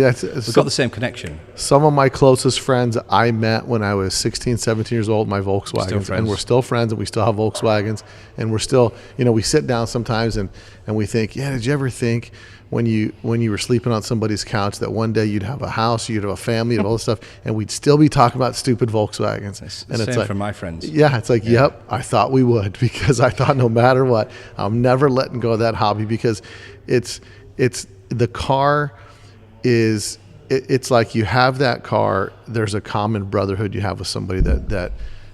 got the same connection. Some of my closest friends I met when I was 16, 17 years old, my Volkswagens, and we're still friends, and we still have Volkswagens, and we're still, we sit down sometimes and we think, did you ever think when you were sleeping on somebody's couch that one day you'd have a house, you'd have a family, and all this stuff, and we'd still be talking about stupid Volkswagens? It's same like, for my friends. Yeah, it's like, yep, I thought we would, because I thought no matter what, I'm never letting go of that hobby, because it's the car is, it's like you have that car, there's a common brotherhood you have with somebody that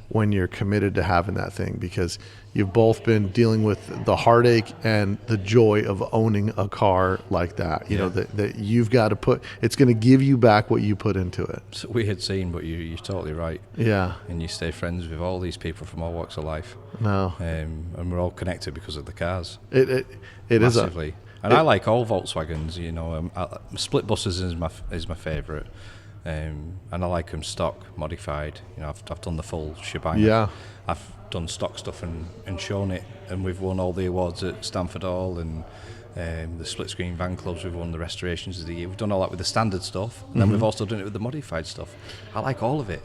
when you're committed to having that thing, because you've both been dealing with the heartache and the joy of owning a car like that. That you've got to it's going to give you back what you put into it. It's a weird scene, but you're totally right. Yeah. And you stay friends with all these people from all walks of life. No. And we're all connected because of the cars. It massively. And I like all Volkswagens. Split buses is my favourite. And I like them stock, modified. I've done the full shebang. Yeah. I've done stock stuff and shown it, and we've won all the awards at Stanford Hall, and The split screen van clubs, we've won the restorations of the year. We've done all that with the standard stuff, and then we've also done it with the modified stuff. I like all of it.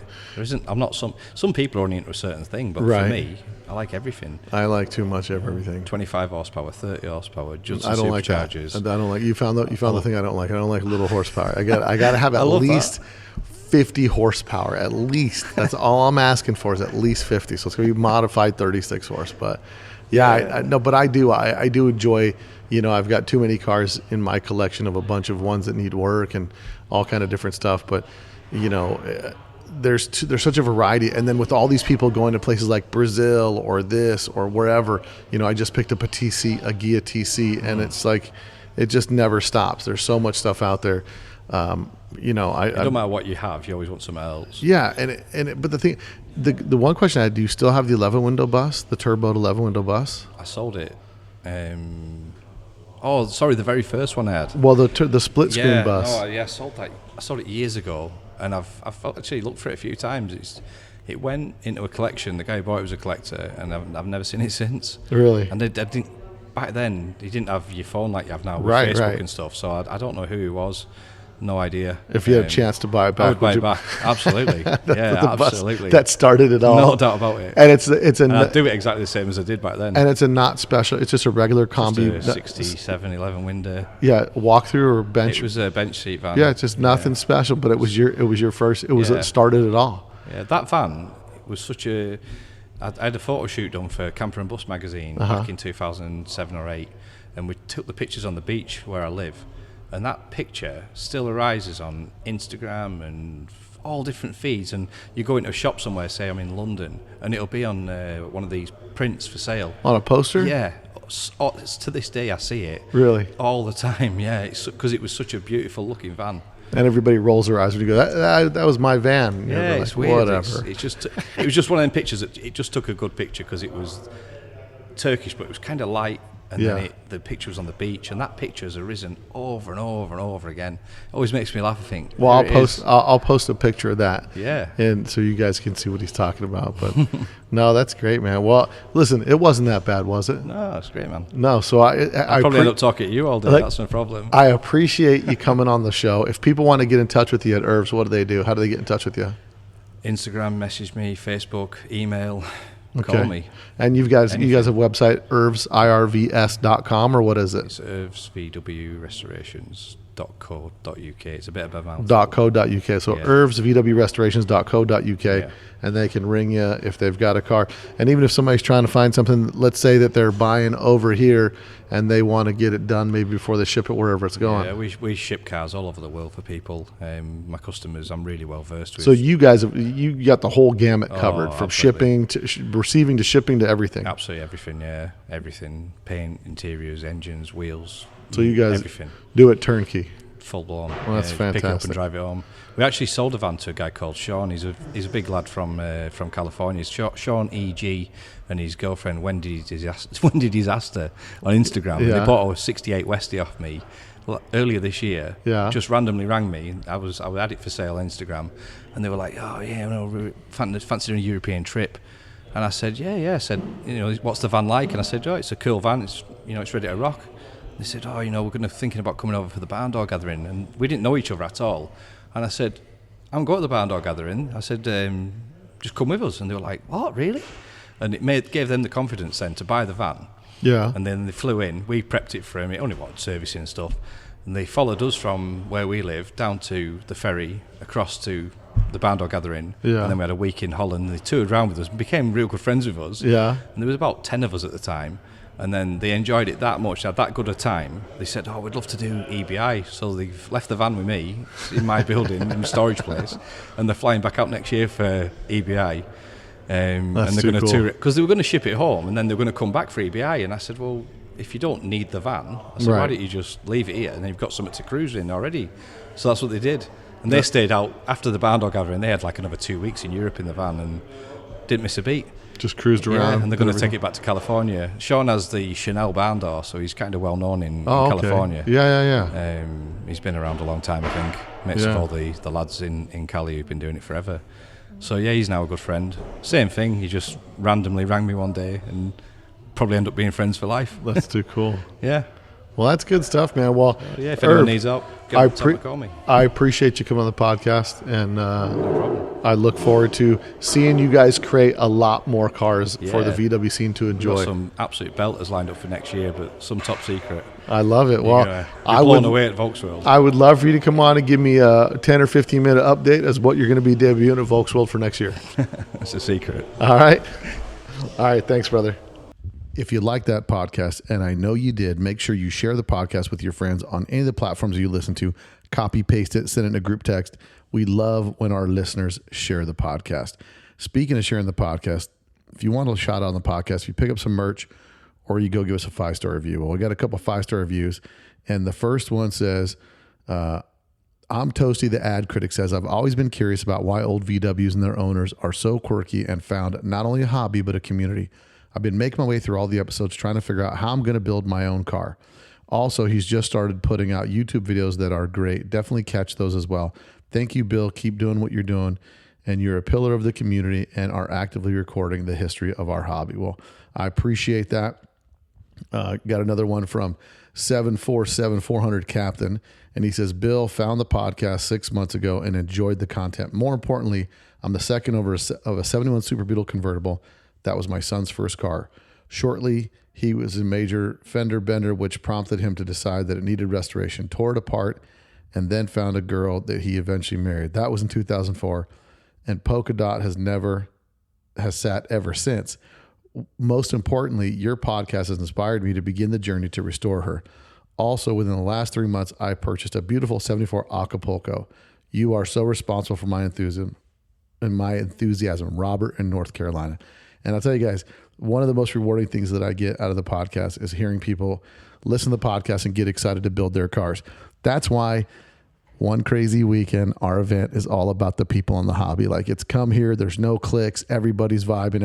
I'm not some people are only into a certain thing, but for me, I like everything. I like too much of everything. 25 horsepower, 30 horsepower, Judson I don't like that. superchargers. I don't like. You found the thing I don't like. I don't like little horsepower. I got to have at least 50 horsepower. At least. That's all I'm asking for is at least 50. So it's going to be modified 36 horse. But but I do enjoy. I've got too many cars in my collection of a bunch of ones that need work and all kind of different stuff. But there's such a variety, and then with all these people going to places like Brazil or this or wherever, I just picked up a Ghia TC, and it's like it just never stops. There's so much stuff out there. It don't matter what you have, you always want something else. Yeah, but the thing, the one question I had: do you still have the 11 window bus, the turbo 11 window bus? I sold it. Oh, sorry, the very first one I had. Well, the split screen bus. Oh, yeah, I sold that. I sold it years ago, and I've actually looked for it a few times. It went into a collection. The guy who bought it was a collector, and I've never seen it since. Really? And I didn't. Back then, you didn't have your phone like you have now with Facebook and stuff. So I don't know who he was. No idea. If you had a chance to buy it back, I would buy it back. Absolutely. Absolutely. That started it all. No doubt about it. And I'd do it exactly the same as I did back then. And it's a not special. It's just a regular combi. Just a 67 11 window. Yeah, walk-through or bench. It was a bench seat van. Yeah, it's just nothing special. But it was your first. It was it started it all. Yeah, that van was such a. I had a photo shoot done for Camper and Bus magazine back in 2007 or 8, and we took the pictures on the beach where I live. And that picture still arises on Instagram and all different feeds. And you go into a shop somewhere, say I'm in London, and it'll be on one of these prints for sale. On a poster? Yeah. To this day, I see it. Really? All the time, yeah. It's because it was such a beautiful looking van. And everybody rolls their eyes when you go, that was my van. Yeah, it's like, weird. Whatever. It was just one of them pictures that it just took a good picture because it was Turkish, but it was kind of light. And then the picture was on the beach, and that picture has arisen over and over and over again. It always makes me laugh. I think. Well, I'll post a picture of that. Yeah. And so you guys can see what he's talking about. But no, that's great, man. Well, listen, it wasn't that bad, was it? No, it's great, man. No, so I probably end up talking to you all day. That's no problem. I appreciate you coming on the show. If people want to get in touch with you at Irvs, what do they do? How do they get in touch with you? Instagram, message me, Facebook, email. Okay. Call me. And you guys have a website, irvs.com, or what is it? It's irvsvwrestorations.co.uk. It's a bit of a mouthful. .co.uk. So irvsvwrestorations.co.uk, and they can ring you if they've got a car. And even if somebody's trying to find something, let's say that they're buying over here and they want to get it done maybe before they ship it wherever it's going. Yeah, we ship cars all over the world for people. My customers, I'm really well versed with. So you guys you got the whole gamut covered, from shipping to receiving to shipping to everything. Absolutely everything, yeah, everything: paint, interiors, engines, wheels. So you guys everything. Do it turnkey. Full blown. Well, that's fantastic. Pick it up and drive it home. We actually sold a van to a guy called Sean. He's a big lad from California. It's Sean E.G. and his girlfriend Wendy Disaster on Instagram. Yeah. They bought a 68 Westie off me earlier this year. Yeah. Just randomly rang me. I had it for sale on Instagram, and they were like, "Oh yeah, we're fancying a European trip." And I said, "Yeah." I said, "What's the van like?" And I said, "Oh, it's a cool van. It's it's ready to rock." They said, "Oh, we're thinking about coming over for the barn door gathering," and we didn't know each other at all. And I said, "I'm going to the barn door gathering." I said, "Just come with us." And they were like, "What, really?" And it gave them the confidence then to buy the van. Yeah. And then they flew in. We prepped it for them. It only wanted servicing and stuff. And they followed us from where we live down to the ferry, across to the barn door gathering. Yeah. And then we had a week in Holland. They toured around with us and became real good friends with us. Yeah. And there was about 10 of us at the time. And then they enjoyed it that much, had that good a time. They said, "Oh, we'd love to do EBI." So they've left the van with me in my building, in the storage place, and they're flying back out next year for EBI. And they're going to tour it, because they were going to ship it home, and then they were going to come back for EBI. And I said, "Well, if you don't need the van," I said, "why don't you just leave it here, and then you've got something to cruise in already?" So that's what they did. And they stayed out after the barn door gathering. They had like another 2 weeks in Europe in the van and didn't miss a beat. Just cruised around. And they're going to take it back to California. Sean has the Chanel barn door, so he's kind of well known in California. Yeah. He's been around a long time, I think. Mates of all the lads in Cali who've been doing it forever. So yeah, he's now a good friend. Same thing, he just randomly rang me one day and probably end up being friends for life. That's too cool. Yeah. Well, that's good stuff, man. Well, Yeah, if anyone needs help, call me. I appreciate you coming on the podcast, and No problem. I look forward to seeing you guys create a lot more cars for the Yeah. VW scene to We've enjoy. got some absolute belters lined up for next year, but some top secret. I love it. You're Well, gonna be I blown would away at Volkswagen. I would love for you to come on and give me a 10 or 15 minute update as what you're going to be debuting at Volkswagen for next year. That's a secret. All right. All right. Thanks, brother. If you like that podcast, and I know you did, make sure you share the podcast with your friends on any of the platforms you listen to. Copy, paste it, send it in a group text. We love when our listeners share the podcast. Speaking of sharing the podcast, if you want a shout out on the podcast, you pick up some merch or you go give us a 5-star review. Well, we got a couple 5-star reviews, and the first one says, I'm Toasty, the ad critic says, I've always been curious about why old VWs and their owners are so quirky and found not only a hobby, but a community. I've been making my way through all the episodes trying to figure out how I'm going to build my own car. Also, he's just started putting out YouTube videos that are great. Definitely catch those as well. Thank you, Bill. Keep doing what you're doing. And you're a pillar of the community and are actively recording the history of our hobby. Well, I appreciate that. Got another one from 747-400 Captain. And he says, Bill, found the podcast 6 months ago and enjoyed the content. More importantly, I'm the second owner of a 71 Super Beetle convertible. That was my son's first car. Shortly, he was a major fender bender, which prompted him to decide that it needed restoration, tore it apart, and then found a girl that he eventually married. That was in 2004, and Polka Dot has sat ever since. Most importantly, your podcast has inspired me to begin the journey to restore her. Also, within the last 3 months, I purchased a beautiful 74 Acapulco. You are so responsible for my enthusiasm, Robert in North Carolina. And I'll tell you guys, one of the most rewarding things that I get out of the podcast is hearing people listen to the podcast and get excited to build their cars. That's why One Crazy Weekend, our event, is all about the people in the hobby. Like, it's come here, there's no clicks, everybody's vibing,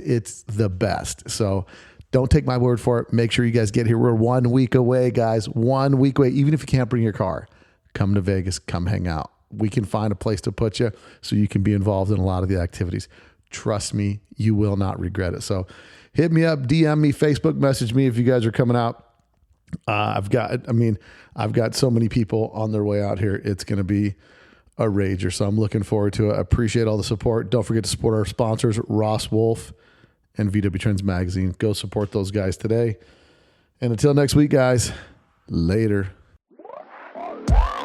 it's the best. So don't take my word for it. Make sure you guys get here. We're 1 week away, guys. 1 week away. Even if you can't bring your car, come to Vegas, come hang out. We can find a place to put you so you can be involved in a lot of the activities. Trust me, you will not regret it. So hit me up, DM me, Facebook message me if you guys are coming out. I've got so many people on their way out here. It's going to be a rager. So I'm looking forward to it. I appreciate all the support. Don't forget to support our sponsors, Ross Wolf and VW Trends Magazine. Go support those guys today. And until next week, guys, later.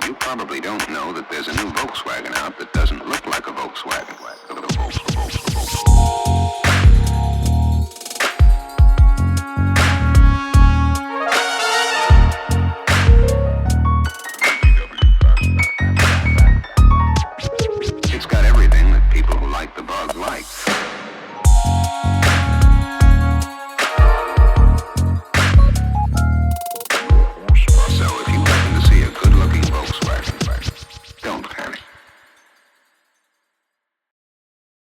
You probably don't know that there's a new Volkswagen out that doesn't look like a Volkswagen.